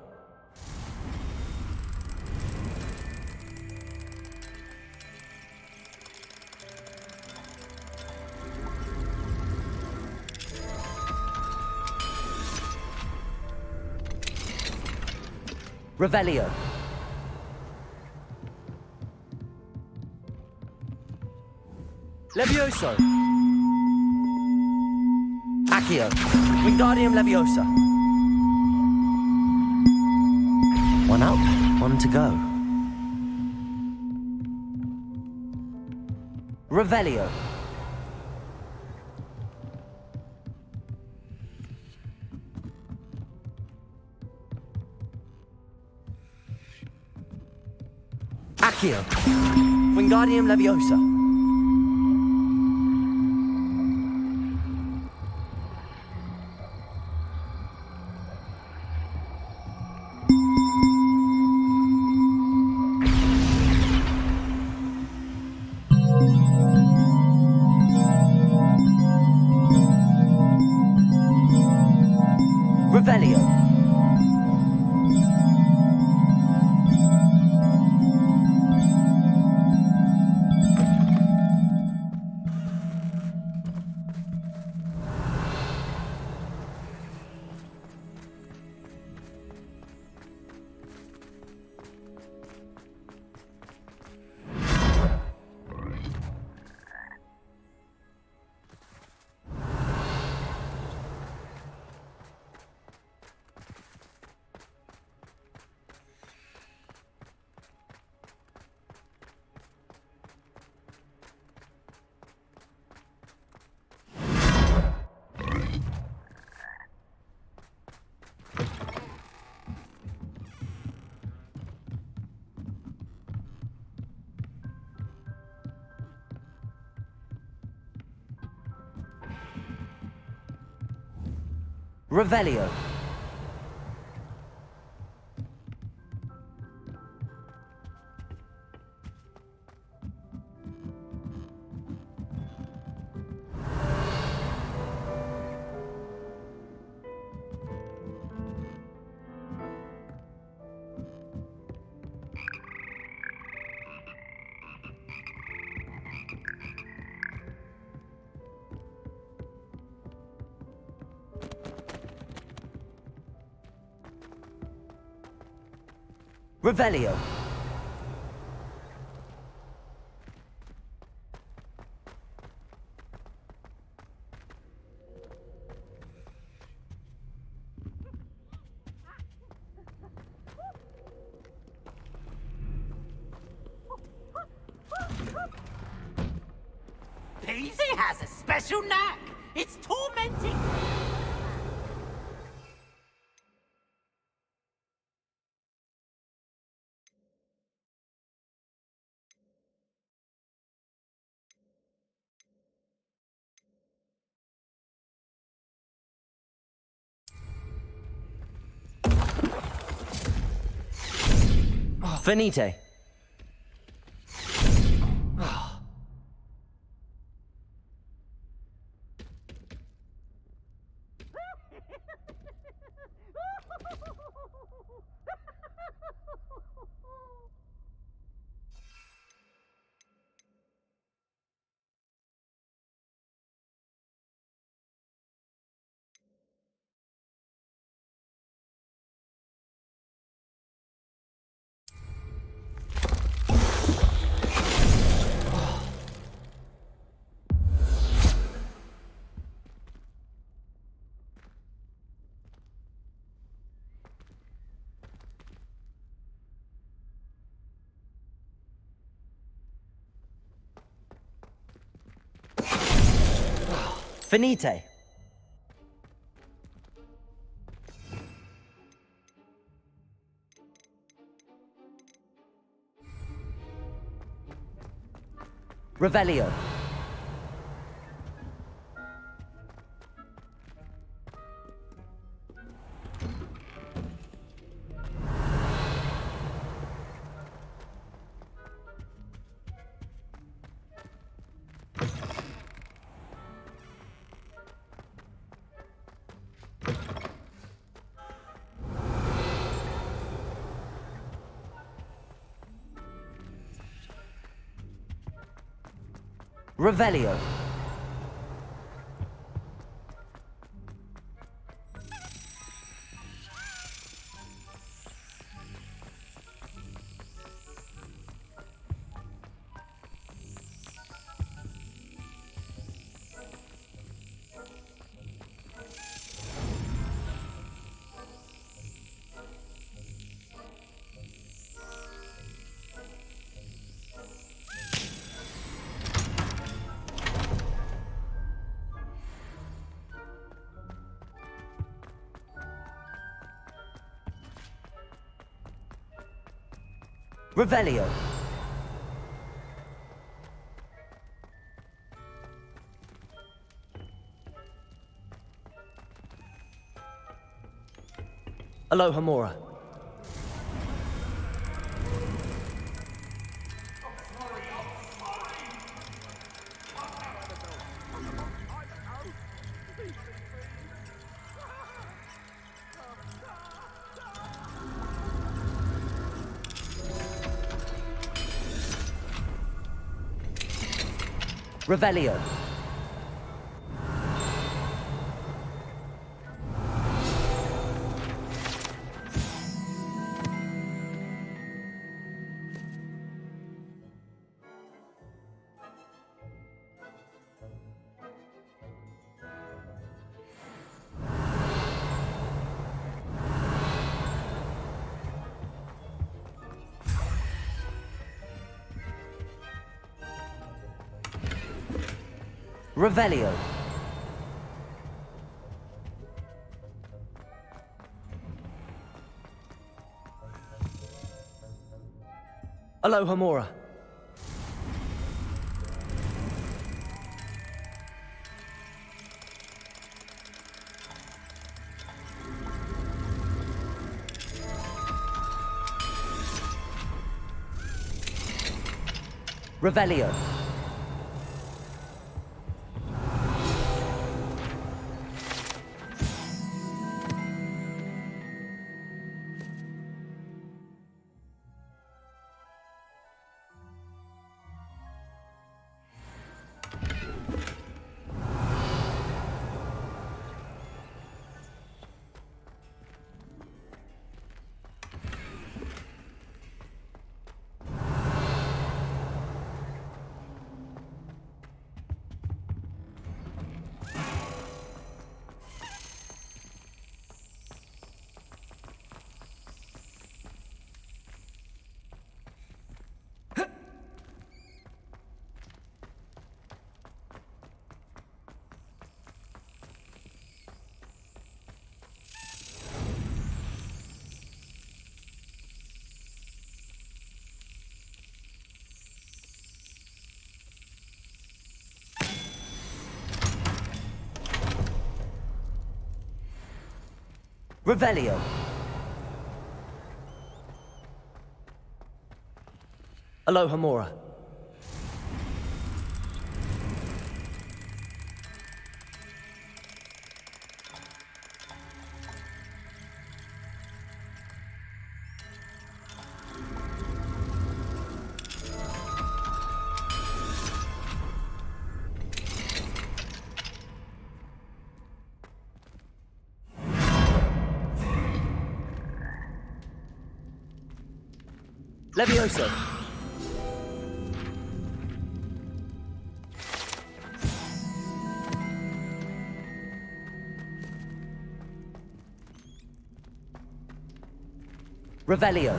Revelio. Levioso. Accio. Wingardium Leviosa. One up, one to go. Revelio. Accio. Wingardium Leviosa. Revelio. Revelio. Revelio. Peasy has a special knack. It's tormenting. Venite. Finite. Revelio. Revelio. Revelio. Alohomora. Revelio. Revelio. Alohomora. Revelio. Revelio. Alohomora. Levioso. Revelio.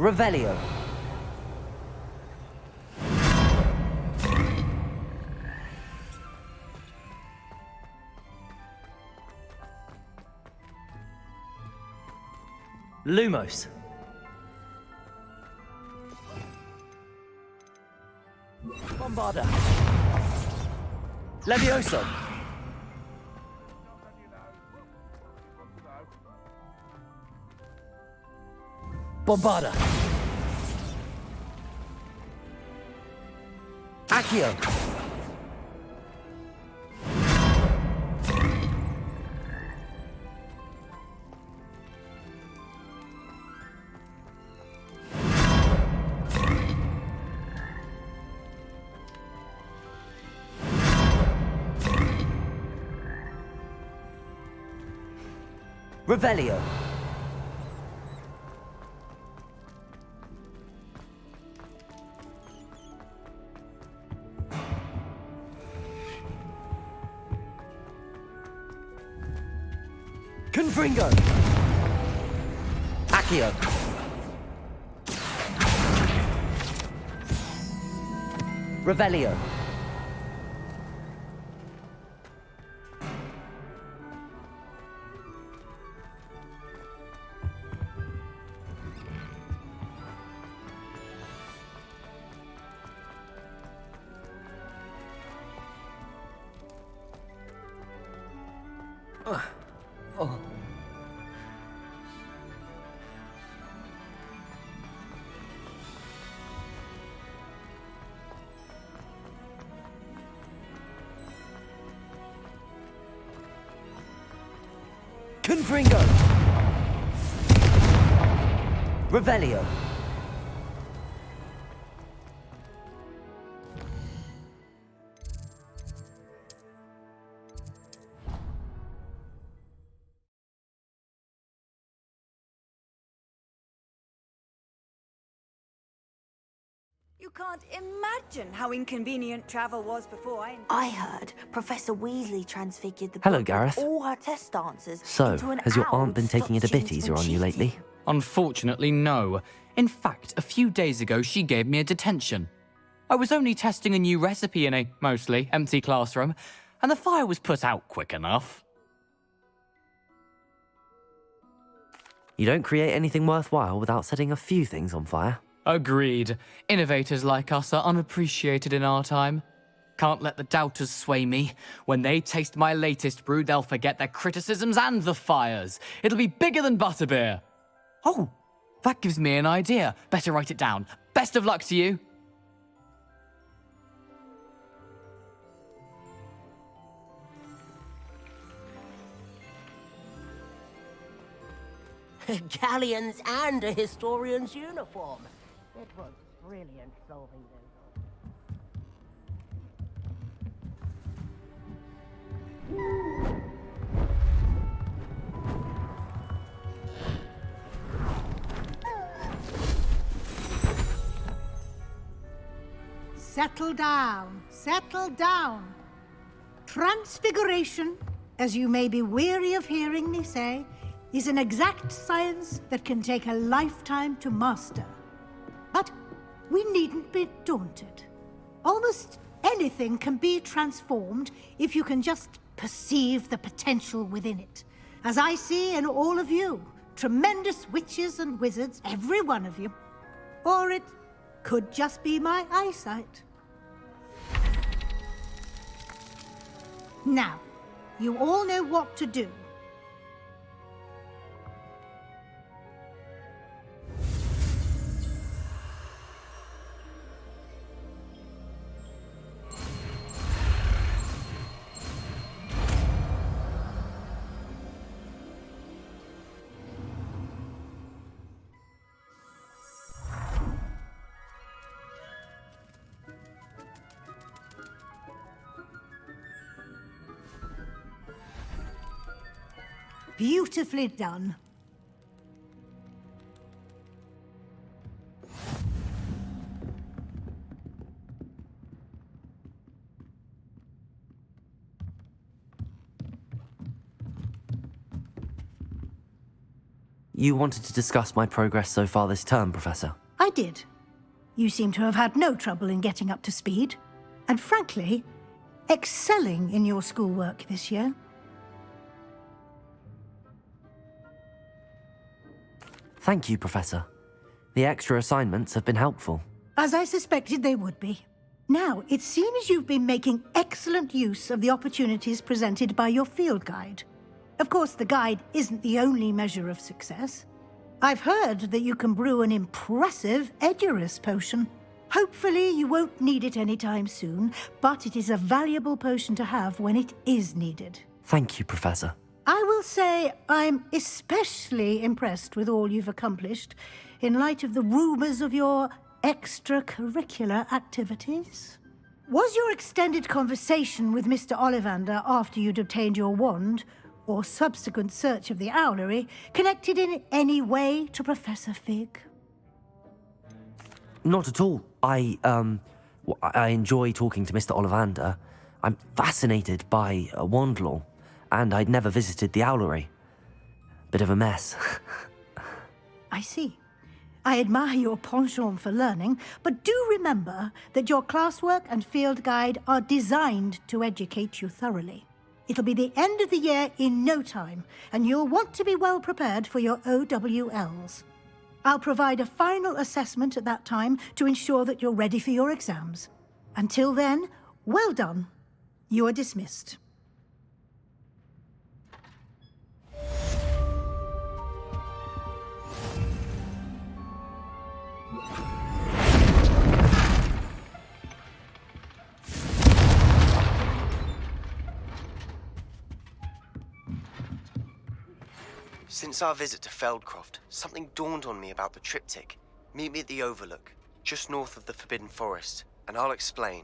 Revelio. Lumos. Bombarda. Levioso. Bombarda. Accio. Revelio. Confringo. Accio. Revelio. Oh. Confringo. Revelio. You can't imagine how inconvenient travel was before I heard Professor Weasley transfigured the Hello, book Gareth. with all her test answers So, into an has your owl aunt been to stop taking it a bit students easier from on you lately? cheating. Unfortunately, no. In fact, a few days ago, she gave me a detention. I was only testing a new recipe in a mostly empty classroom, and the fire was put out quick enough. You don't create anything worthwhile without setting a few things on fire. Agreed. Innovators like us are unappreciated in our time. Can't let the doubters sway me. When they taste my latest brew, they'll forget their criticisms and the fires. It'll be bigger than butterbeer. Oh, that gives me an idea. Better write it down. Best of luck to you. Galleons and a historian's uniform. It was brilliant solving those. Settle down, settle down. Transfiguration, as you may be weary of hearing me say, is an exact science that can take a lifetime to master. But we needn't be daunted. Almost anything can be transformed if you can just perceive the potential within it. As I see in all of you, tremendous witches and wizards, every one of you. Or it could just be my eyesight. Now, you all know what to do. Beautifully done. You wanted to discuss my progress so far this term, Professor? I did. You seem to have had no trouble in getting up to speed, and frankly, excelling in your schoolwork this year. Thank you, Professor. The extra assignments have been helpful. As I suspected they would be. Now, it seems you've been making excellent use of the opportunities presented by your field guide. Of course, the guide isn't the only measure of success. I've heard that you can brew an impressive Edurus potion. Hopefully, you won't need it anytime soon, but it is a valuable potion to have when it is needed. Thank you, Professor. I will say I'm especially impressed with all you've accomplished in light of the rumors of your extracurricular activities. Was your extended conversation with Mr. Ollivander after you'd obtained your wand, or subsequent search of the owlery, connected in any way to Professor Fig? Not at all. I enjoy talking to Mr. Ollivander. I'm fascinated by wand law, and I'd never visited the owlery. Bit of a mess. I see. I admire your penchant for learning, but do remember that your classwork and field guide are designed to educate you thoroughly. It'll be the end of the year in no time, and you'll want to be well prepared for your OWLs. I'll provide a final assessment at that time to ensure that you're ready for your exams. Until then, well done. You are dismissed. Since our visit to Feldcroft, something dawned on me about the triptych. Meet me at the Overlook, just north of the Forbidden Forest, and I'll explain.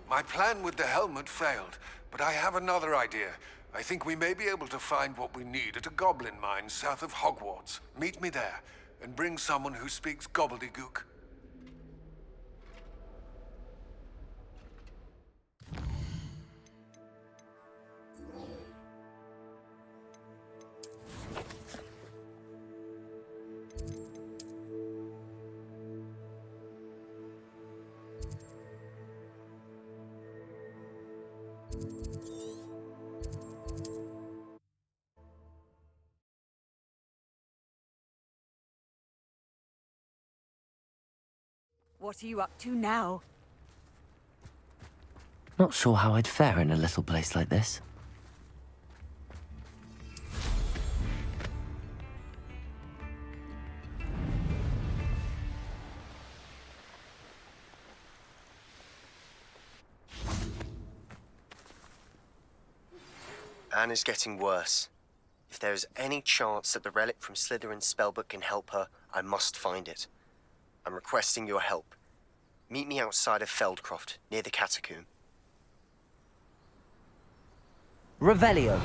My plan with the helmet failed, but I have another idea. I think we may be able to find what we need at a goblin mine south of Hogwarts. Meet me there, and bring someone who speaks gobbledygook. What are you up to now? Not sure how I'd fare in a little place like this. Anne is getting worse. If there is any chance that the relic from Slytherin's spellbook can help her, I must find it. I'm requesting your help. Meet me outside of Feldcroft, near the catacomb. Revelio.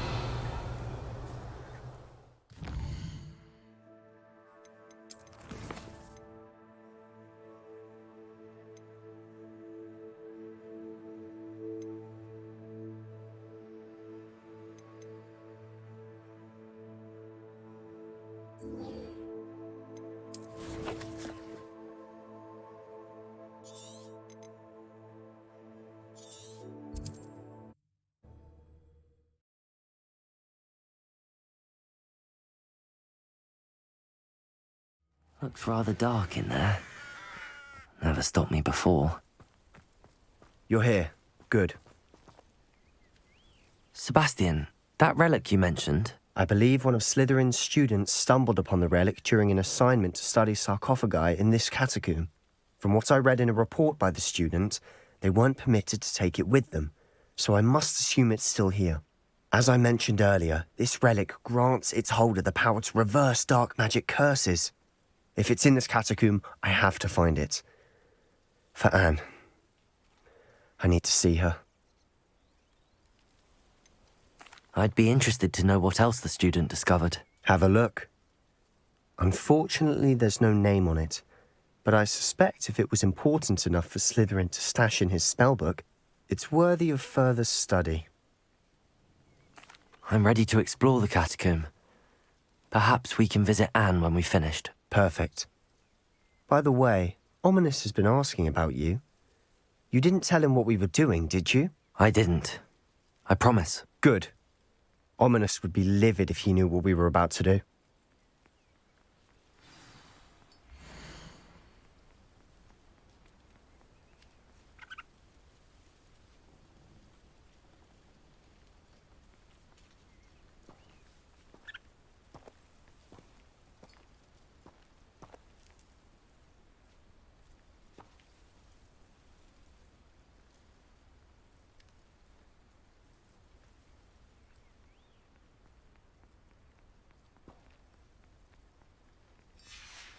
Looks rather dark in there. Never stopped me before. You're here. Good. Sebastian, that relic you mentioned... I believe one of Slytherin's students stumbled upon the relic during an assignment to study sarcophagi in this catacomb. From what I read in a report by the student, they weren't permitted to take it with them, so I must assume it's still here. As I mentioned earlier, this relic grants its holder the power to reverse dark magic curses. If it's in this catacomb, I have to find it. For Anne. I need to see her. I'd be interested to know what else the student discovered. Have a look. Unfortunately, there's no name on it, but I suspect if it was important enough for Slytherin to stash in his spellbook, it's worthy of further study. I'm ready to explore the catacomb. Perhaps we can visit Anne when we've finished. Perfect. By the way, Ominous has been asking about you. You didn't tell him what we were doing, did you? I didn't. I promise. Good. Ominous would be livid if he knew what we were about to do.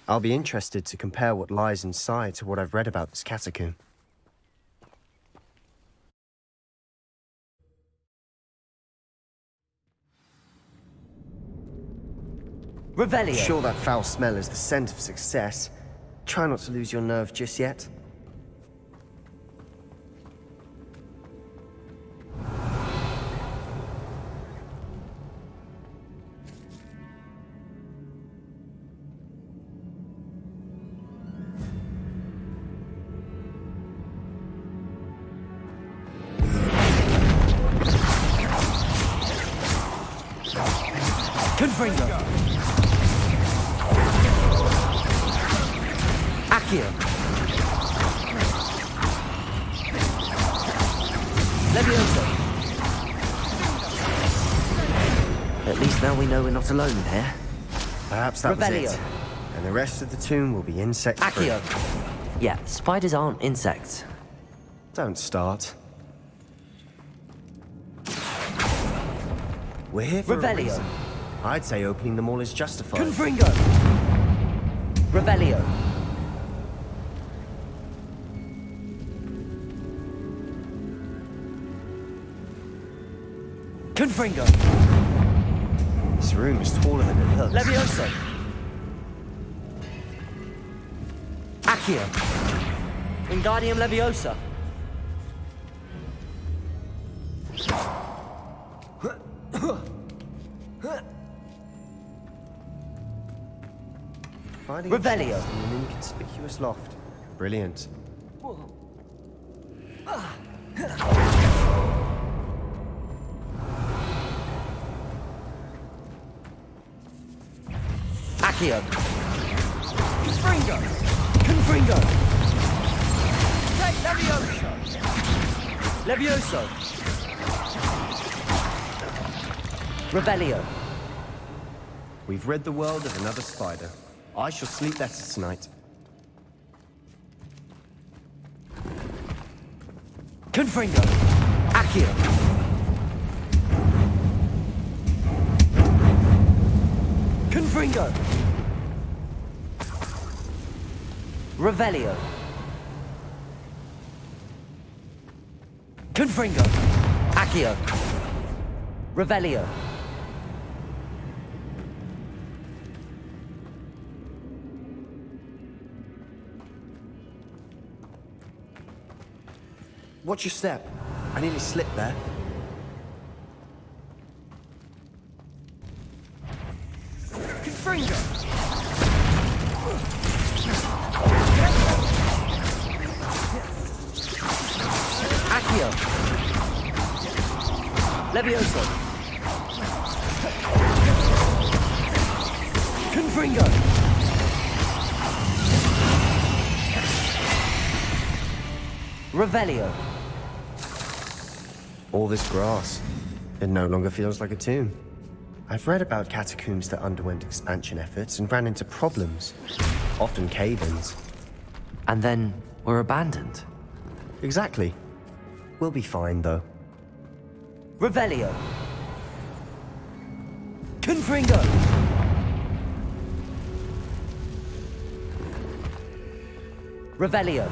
I'll be interested to compare what lies inside to what I've read about this catacomb. Revelio! Sure that foul smell is the scent of success. Try not to lose your nerve just yet. Confringo! Accio! Levioso! At least now we know we're not alone in here. Perhaps that Revelio. was it. And the rest of the tomb will be insect-free. Accio! Yeah, spiders aren't insects. Don't start. We're here for a Revelio. reason. I'd say opening them all is justified. Confringo! Revelio! Confringo! This room is taller than it looks. Levioso! Accio! Wingardium Leviosa! Finding Revelio. a chest in an inconspicuous loft. Brilliant. Accio! Confringo! Confringo! Take Levioso! Levioso! Revelio! We've rid the world of another spider. I shall sleep better tonight. Confringo! Accio! Confringo! Revelio! Confringo! Accio! Revelio! Watch your step. I nearly slipped there. Confringo! Accio! Levioso! Confringo! Revelio! All this grass. It no longer feels like a tomb. I've read about catacombs that underwent expansion efforts and ran into problems. Often cave-ins. And then were abandoned. Exactly. We'll be fine, though. Revelio! Confringo! Revelio!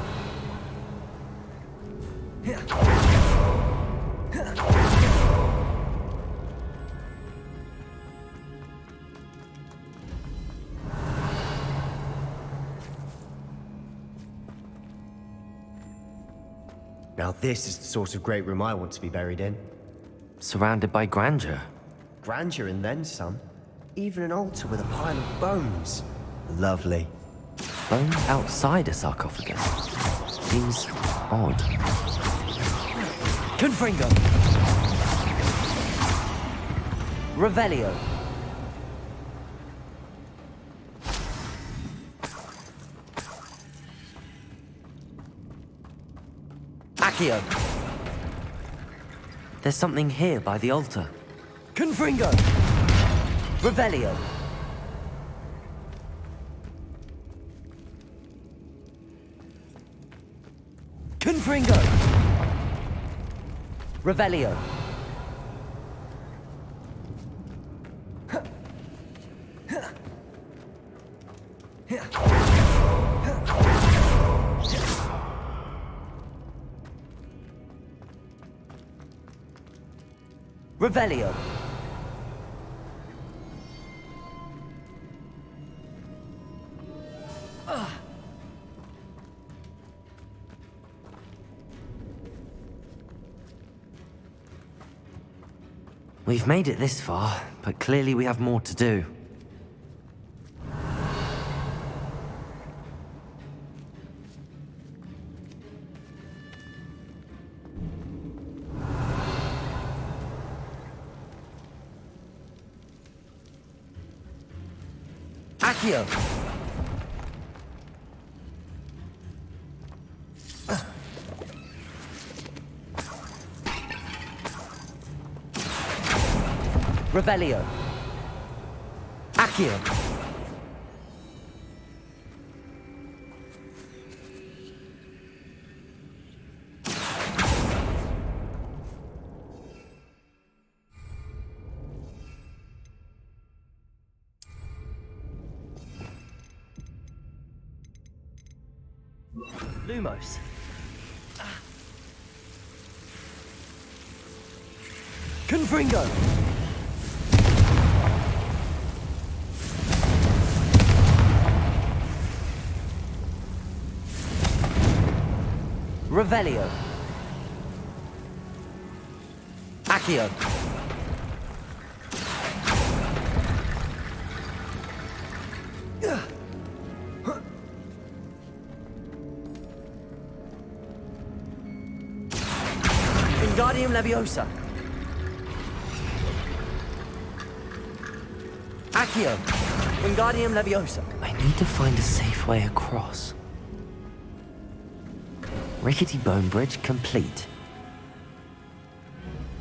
Now this is the sort of great room I want to be buried in. Surrounded by grandeur. Grandeur and then some. Even an altar with a pile of bones. Lovely. Bones outside a sarcophagus? Seems odd. Confringo! Revelio! Accio! There's something here by the altar. Confringo! Revelio! Confringo! Revelio! Revelio! We've made it this far, but clearly we have more to do. Accio! Revelio. Accio. Lumos. Confringo. Revelio. Accio. Wingardium Leviosa. Accio. Wingardium Leviosa. I need to find a safe way across. Rickety bone bridge complete.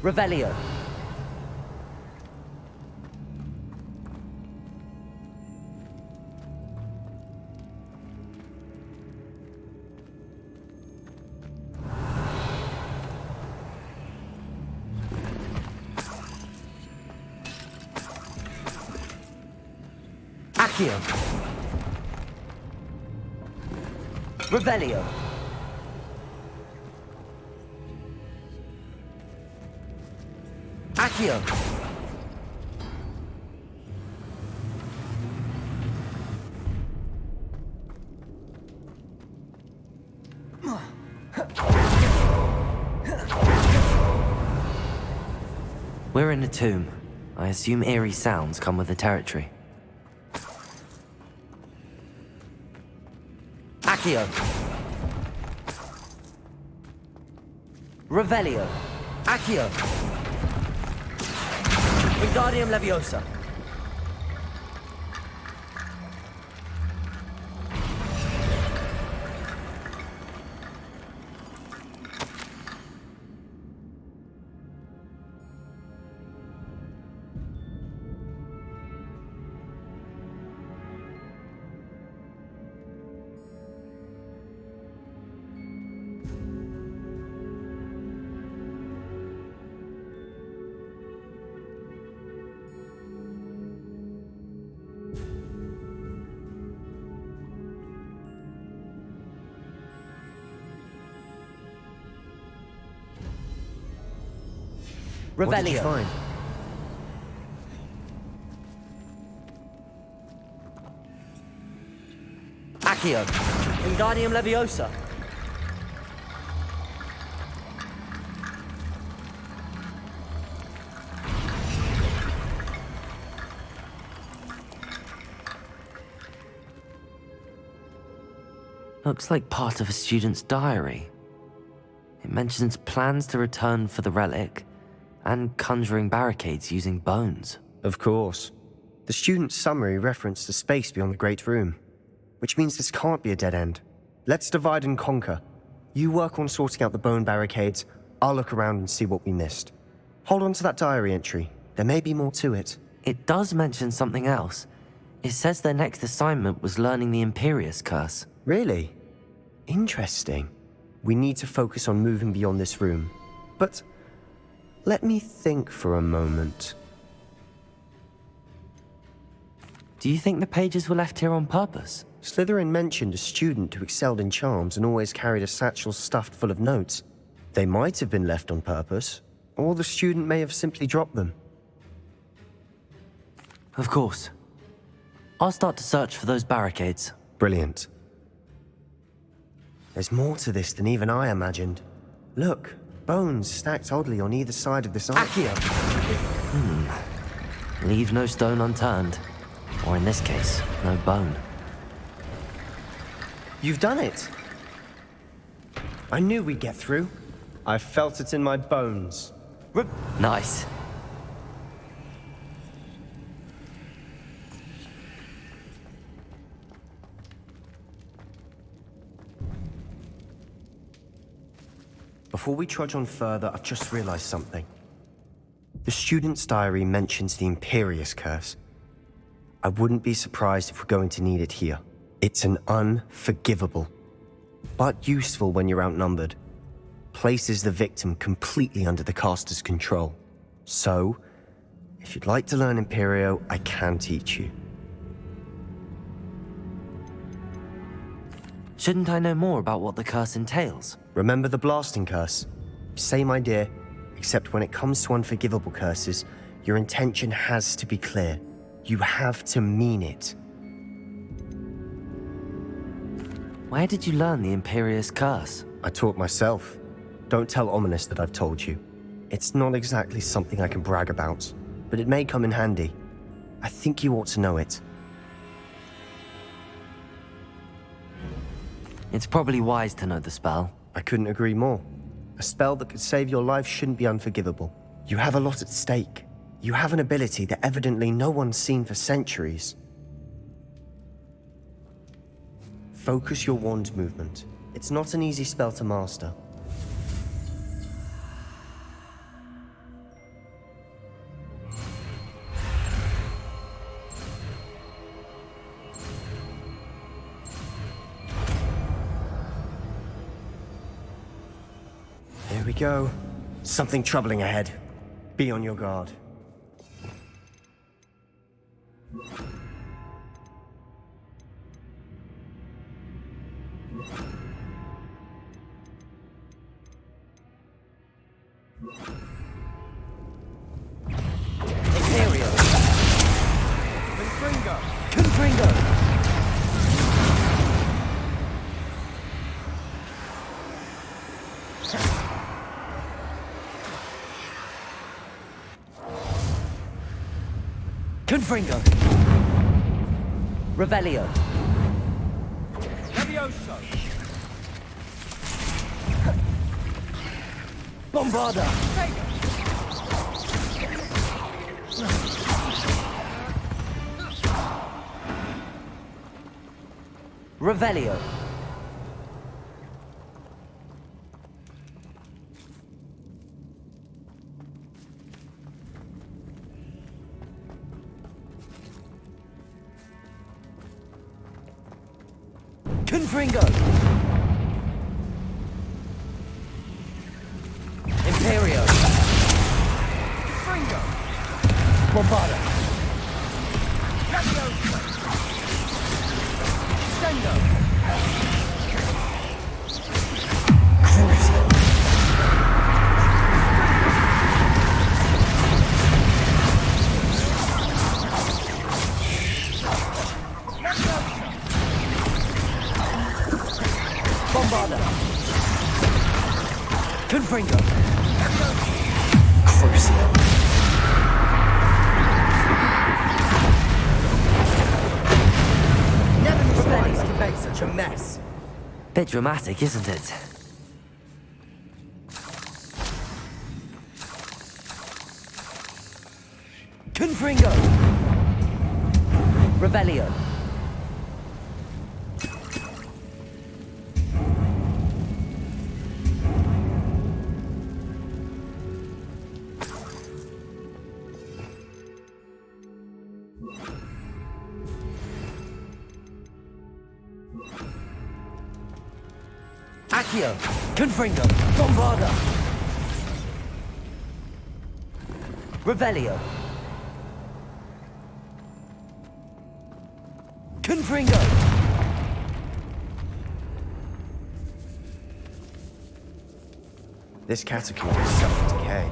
Revelio. Accio. Revelio. Accio. We're in a tomb. I assume eerie sounds come with the territory. Accio. Revelio. Accio. Wingardium Leviosa. Revelio. What did you find? Accio. Wingardium Leviosa. Looks like part of a student's diary. It mentions plans to return for the relic and conjuring barricades using bones. Of course. The student's summary referenced the space beyond the Great Room, which means this can't be a dead end. Let's divide and conquer. You work on sorting out the bone barricades, I'll look around and see what we missed. Hold on to that diary entry. There may be more to it. It does mention something else. It says their next assignment was learning the Imperius Curse. Really? Interesting. We need to focus on moving beyond this room. But let me think for a moment. Do you think the pages were left here on purpose? Slytherin mentioned a student who excelled in charms and always carried a satchel stuffed full of notes. They might have been left on purpose, or the student may have simply dropped them. Of course. I'll start to search for those barricades. Brilliant. There's more to this than even I imagined. Look, bones stacked oddly on either side of this Accio! Leave no stone unturned. Or in this case, no bone. You've done it! I knew we'd get through. I felt it in my bones. Nice. Before we trudge on further, I've just realized something. The student's diary mentions the Imperius Curse. I wouldn't be surprised if we're going to need it here. It's an unforgivable, but useful when you're outnumbered. Places the victim completely under the caster's control. So, if you'd like to learn Imperio, I can teach you. Shouldn't I know more about what the curse entails? Remember the blasting curse? Same idea, except when it comes to unforgivable curses, your intention has to be clear. You have to mean it. Where did you learn the Imperius Curse? I taught myself. Don't tell Ominous that I've told you. It's not exactly something I can brag about, but it may come in handy. I think you ought to know it. It's probably wise to know the spell. I couldn't agree more. A spell that could save your life shouldn't be unforgivable. You have a lot at stake. You have an ability that evidently no one's seen for centuries. Focus your wand movement. It's not an easy spell to master. Here we go. Something troubling ahead. Be on your guard. Imperial! Confringo! Confringo! Confringo! Revelio! Levioso! Bombarda! Revelio! Confringo! Imperio! Confringo! Bombarda! Levioso! Sendo! Crucio! Bombarda! Confringo! Crucio! Never knew spies could make such a mess. Bit dramatic, isn't it? Confringo! Revelio. Accio! Confringo! Bombarda! Revelio! Confringo! This catacomb is suffered decay,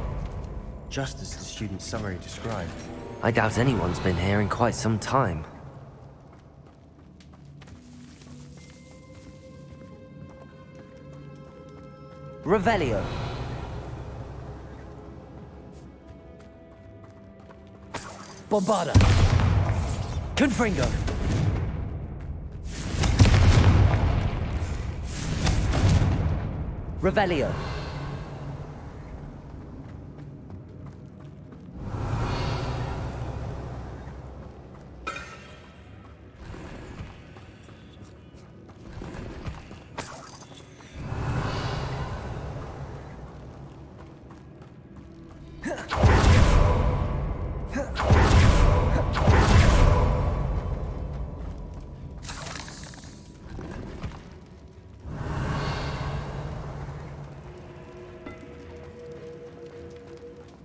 just as the student's summary described. I doubt anyone's been here in quite some time. Revelio. Bombarda. Confringo. Revelio.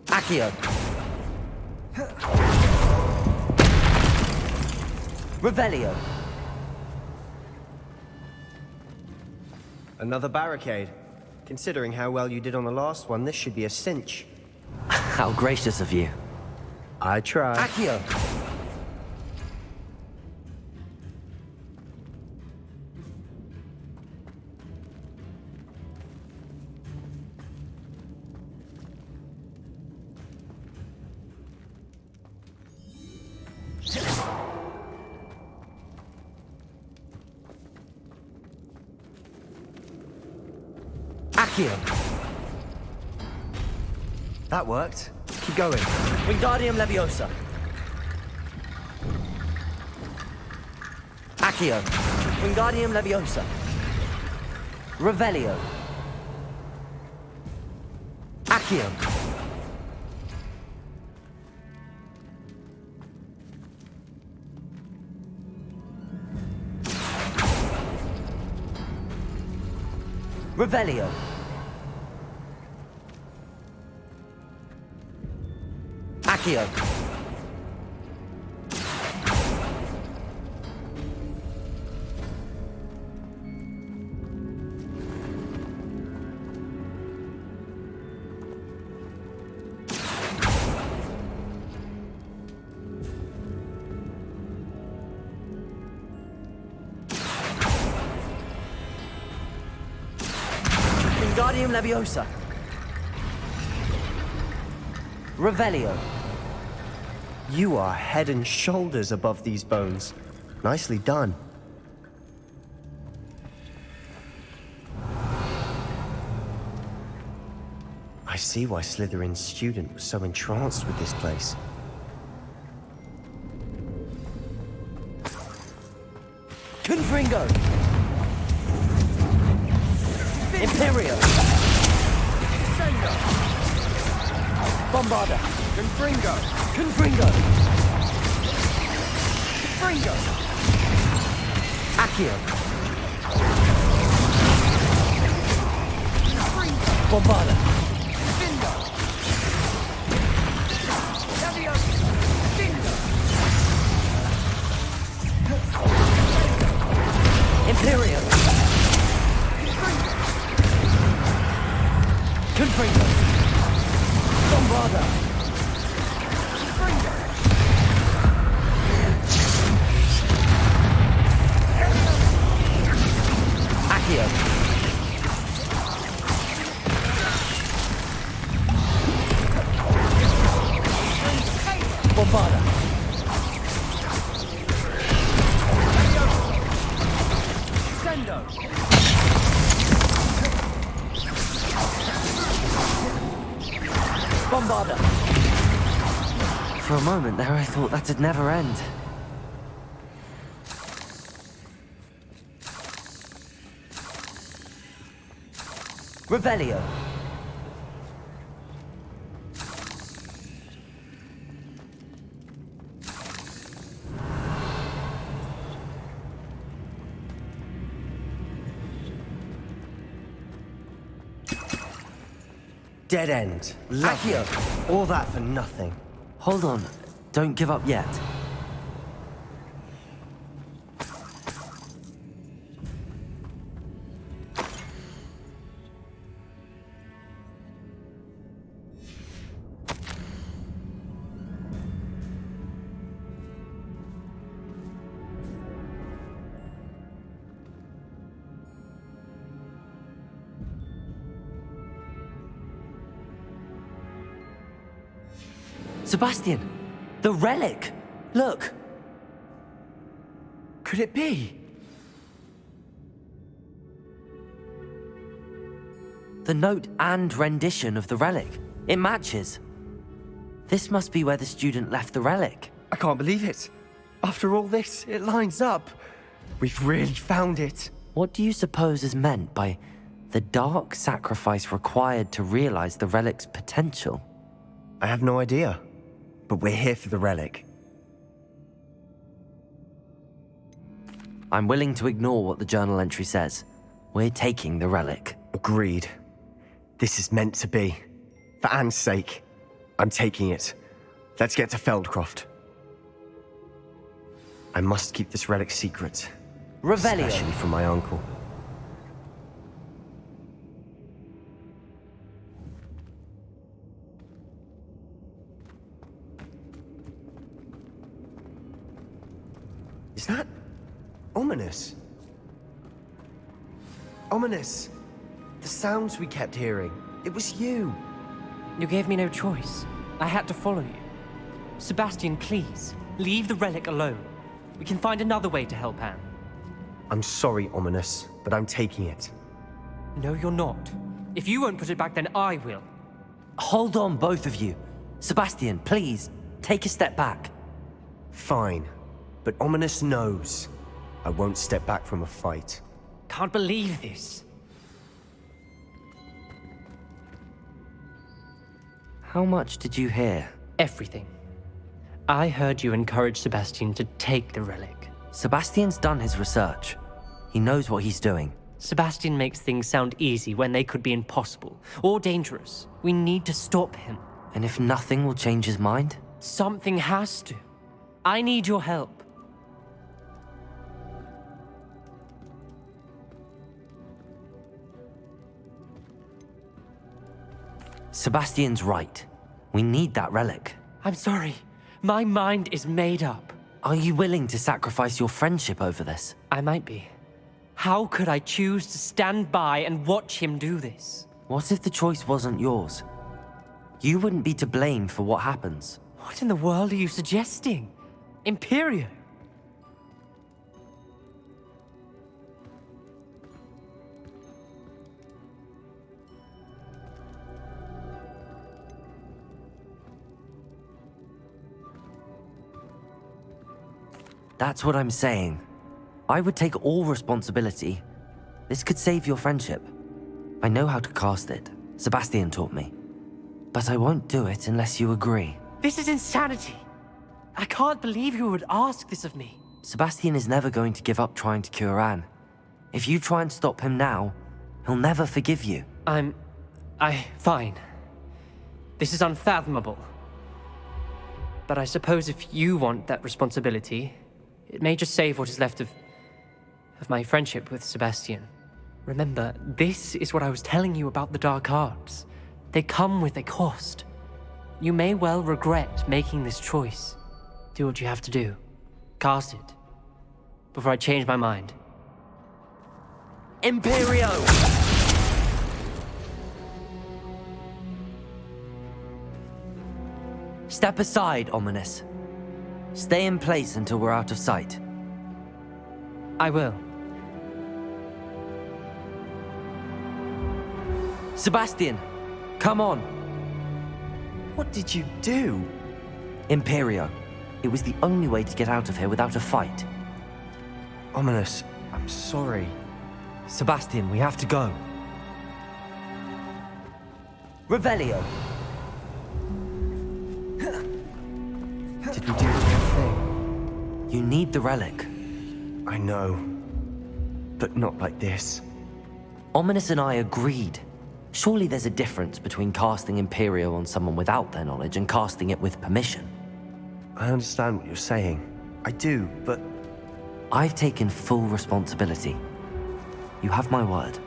Accio. Revelio. Another barricade. Considering how well you did on the last one, this should be a cinch. How gracious of you. I try. Accio. Accio. That worked. Keep going. Wingardium Leviosa. Accio. Wingardium Leviosa. Revelio. Accio. Revelio. Accio. Wingardium Leviosa. Revelio. You are head and shoulders above these bones. Nicely done. I see why Slytherin's student was so entranced with this place. Confringo. Imperio. Sengo. Bombarda. Confringo. Confringo. Fringo. Accio. Fringo. Bombarda. Findo. Leviosa. Findo. Imperio. Confringo. Bombarda. Fringo. Accio. Bombarda. Sendo. Bombarder! For a moment there, I thought that'd never end. Revelio. Dead end. Accio. All that for nothing. Hold on. Don't give up yet. Sebastian! The relic! Look! Could it be? The note and rendition of the relic. It matches. This must be where the student left the relic. I can't believe it. After all this, it lines up. We've really found it. What do you suppose is meant by the dark sacrifice required to realize the relic's potential? I have no idea. But we're here for the relic. I'm willing to ignore what the journal entry says. We're taking the relic. Agreed. This is meant to be. For Anne's sake, I'm taking it. Let's get to Feldcroft. I must keep this relic secret. Revelio. Especially from my uncle. Is that ominous? Ominous. The sounds we kept hearing. It was you. You gave me no choice. I had to follow you. Sebastian, please, leave the relic alone. We can find another way to help Anne. I'm sorry, Ominous, but I'm taking it. No, you're not. If you won't put it back, then I will. Hold on, both of you. Sebastian, please, take a step back. Fine. But Ominous knows I won't step back from a fight. Can't believe this. How much did you hear? Everything. I heard you encourage Sebastian to take the relic. Sebastian's done his research. He knows what he's doing. Sebastian makes things sound easy when they could be impossible or dangerous. We need to stop him. And if nothing will change his mind? Something has to. I need your help. Sebastian's right. We need that relic. I'm sorry. My mind is made up. Are you willing to sacrifice your friendship over this? I might be. How could I choose to stand by and watch him do this? What if the choice wasn't yours? You wouldn't be to blame for what happens. What in the world are you suggesting? Imperio? That's what I'm saying. I would take all responsibility. This could save your friendship. I know how to cast it. Sebastian taught me. But I won't do it unless you agree. This is insanity. I can't believe you would ask this of me. Sebastian is never going to give up trying to cure Anne. If you try and stop him now, he'll never forgive you. Fine. This is unfathomable. But I suppose if you want that responsibility, it may just save what is left of my friendship with Sebastian. Remember, this is what I was telling you about the dark arts. They come with a cost. You may well regret making this choice. Do what you have to do. Cast it. Before I change my mind. Imperio! Step aside, Ominous. Stay in place until we're out of sight. I will. Sebastian, come on. What did you do? Imperio. It was the only way to get out of here without a fight. Ominous, I'm sorry. Sebastian, we have to go. Revelio. Did we do the right thing? You need the relic. I know. But not like this. Ominous and I agreed. Surely there's a difference between casting Imperio on someone without their knowledge and casting it with permission. I understand what you're saying. I do, but... I've taken full responsibility. You have my word.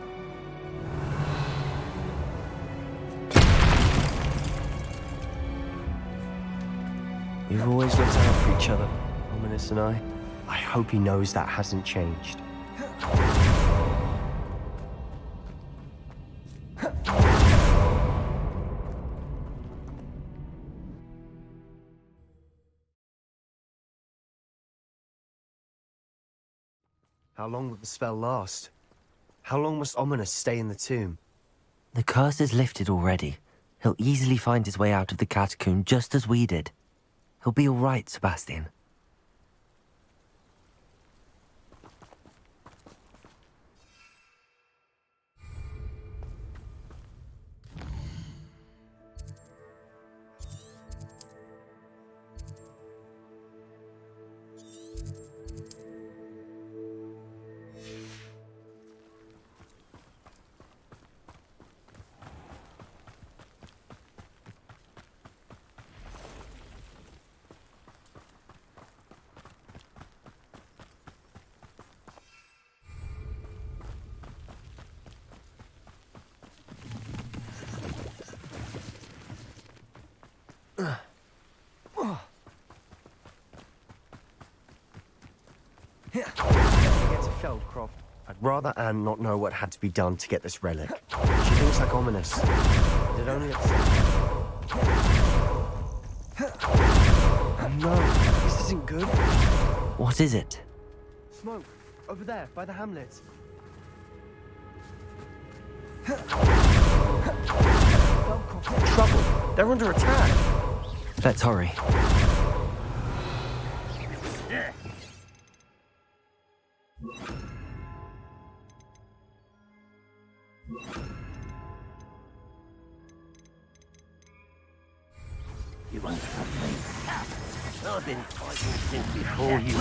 We've always looked out for each other, Ominous and I. I hope he knows that hasn't changed. How long will the spell last? How long must Ominous stay in the tomb? The curse is lifted already. He'll easily find his way out of the catacomb just as we did. He'll be all right, Sebastian. I'd rather Anne not know what had to be done to get this relic. She thinks like Ominous. It only Oh no, this isn't good. What is it? Smoke, over there, by the hamlet. Trouble, they're under attack. Let's hurry. You want something? I've been fighting since before you.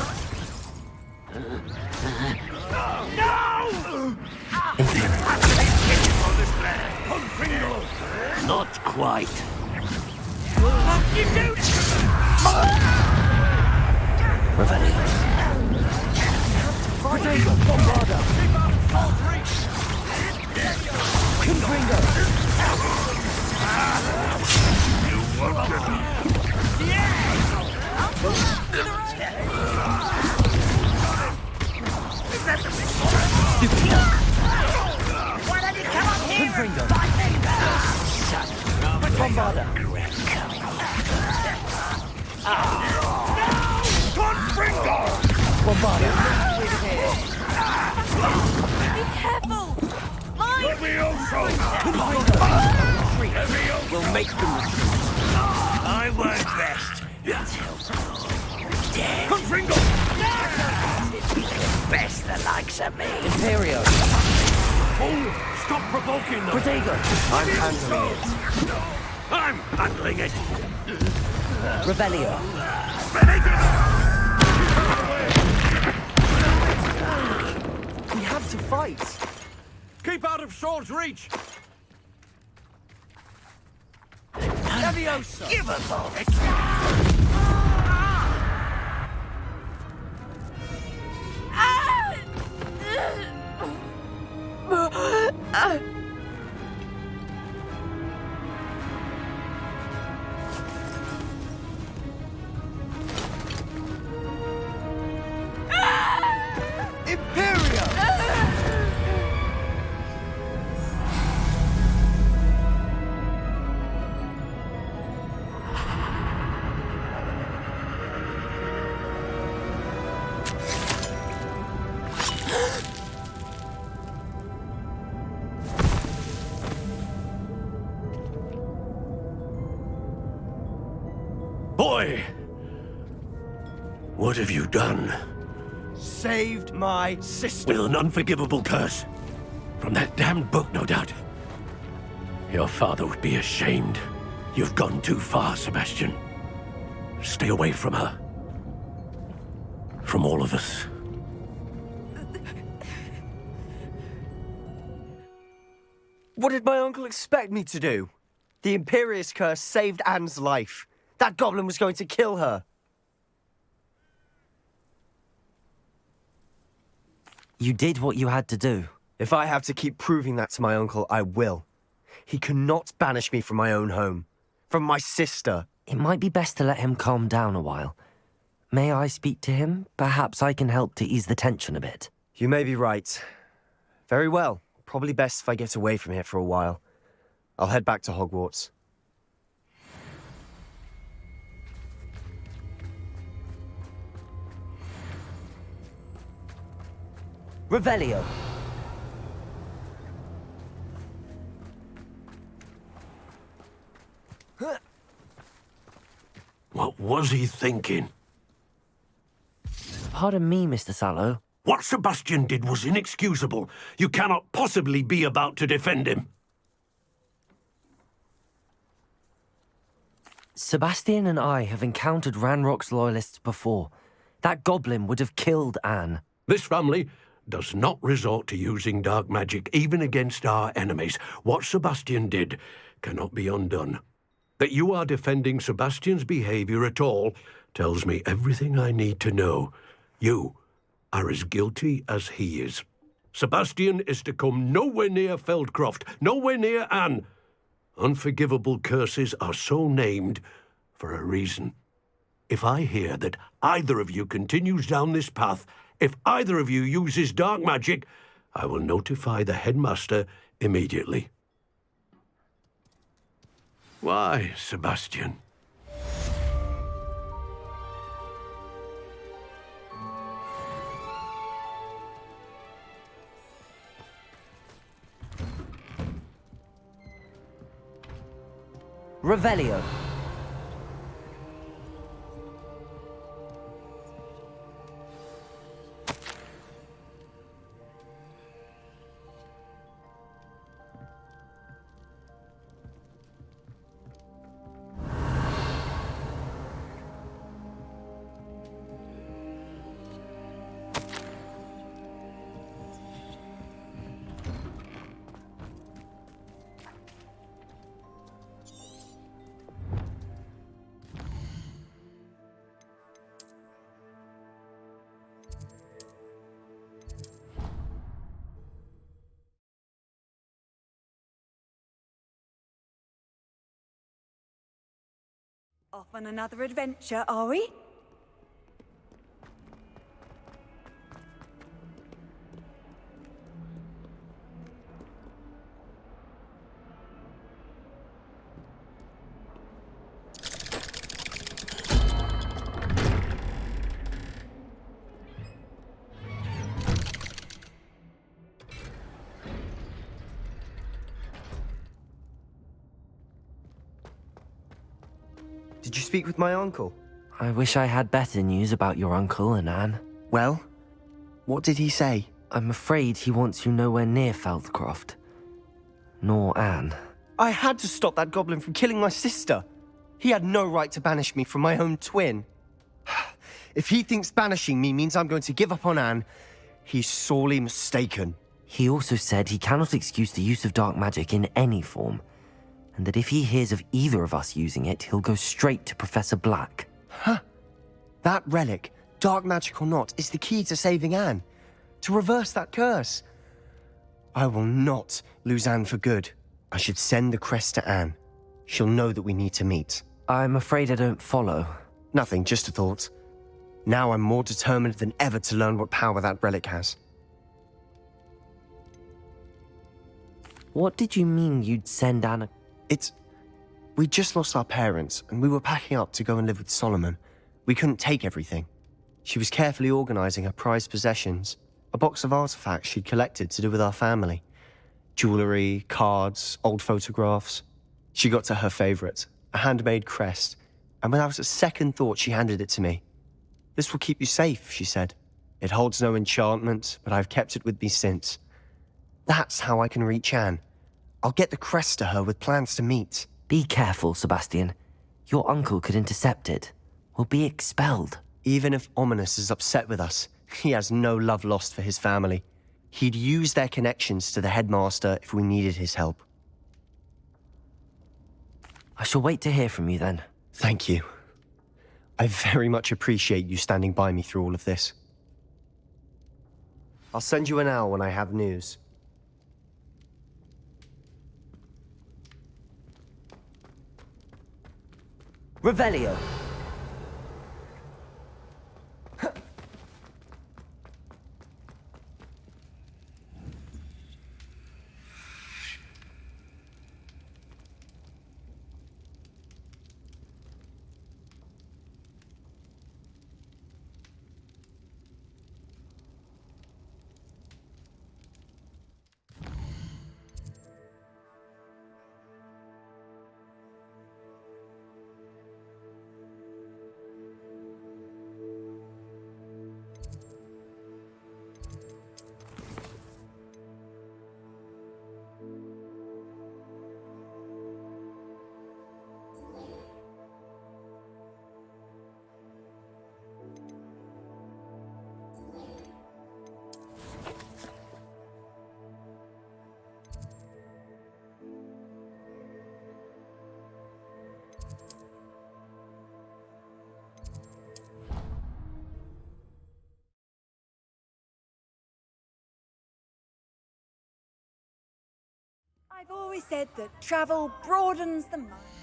Not quite. Revelio. Why don't you come up here and fight me? Bombarda. Bombarda. Be careful! Mine! We'll make them retreat. I won't rest until dead. Confringo! Best the likes of me. Imperio. Oh, stop provoking them. Protego. I'm handling it. I'm handling it. Revelio. We have to fight. Keep out of sword's reach! Leviosa! Give us all. boy! What have you done? Saved my sister. With an unforgivable curse. From that damned book, no doubt. Your father would be ashamed. You've gone too far, Sebastian. Stay away from her. From all of us. What did my uncle expect me to do? The Imperious curse saved Anne's life. That goblin was going to kill her. You did what you had to do. If I have to keep proving that to my uncle, I will. He cannot banish me from my own home. From my sister. It might be best to let him calm down a while. May I speak to him? Perhaps I can help to ease the tension a bit. You may be right. Very well. Probably best if I get away from here for a while. I'll head back to Hogwarts. Revelio. What was he thinking? Pardon me, Mr. Sallow. What Sebastian did was inexcusable. You cannot possibly be about to defend him. Sebastian and I have encountered Ranrock's loyalists before. That goblin would have killed Anne. This family does not resort to using dark magic, even against our enemies. What Sebastian did cannot be undone. That you are defending Sebastian's behavior at all tells me everything I need to know. You are as guilty as he is. Sebastian is to come nowhere near Feldcroft, nowhere near Anne. Unforgivable curses are so named for a reason. If I hear that either of you continues down this path, if either of you uses dark magic, I will notify the headmaster immediately. Why, Sebastian? Revelio. Off on another adventure, are we? Did you speak with my uncle? I wish I had better news about your uncle and Anne. Well, what did he say? I'm afraid he wants you nowhere near Feldcroft. Nor Anne. I had to stop that goblin from killing my sister. He had no right to banish me from my own twin. If he thinks banishing me means I'm going to give up on Anne, he's sorely mistaken. He also said he cannot excuse the use of dark magic in any form, and that if he hears of either of us using it, he'll go straight to Professor Black. Huh. That relic, dark magic or not, is the key to saving Anne. To reverse that curse. I will not lose Anne for good. I should send the crest to Anne. She'll know that we need to meet. I'm afraid I don't follow. Nothing, just a thought. Now I'm more determined than ever to learn what power that relic has. What did you mean you'd send Anne? We just lost our parents, and we were packing up to go and live with Solomon. We couldn't take everything. She was carefully organising her prized possessions, a box of artifacts she'd collected to do with our family. Jewellery, cards, old photographs. She got to her favourite, a handmade crest, and without a second thought, she handed it to me. This will keep you safe, she said. It holds no enchantment, but I've kept it with me since. That's how I can reach Anne. I'll get the crest to her with plans to meet. Be careful, Sebastian. Your uncle could intercept it. We'll be expelled. Even if Ominous is upset with us, he has no love lost for his family. He'd use their connections to the headmaster if we needed his help. I shall wait to hear from you then. Thank you. I very much appreciate you standing by me through all of this. I'll send you an owl when I have news. Revelio. I've always said that travel broadens the mind.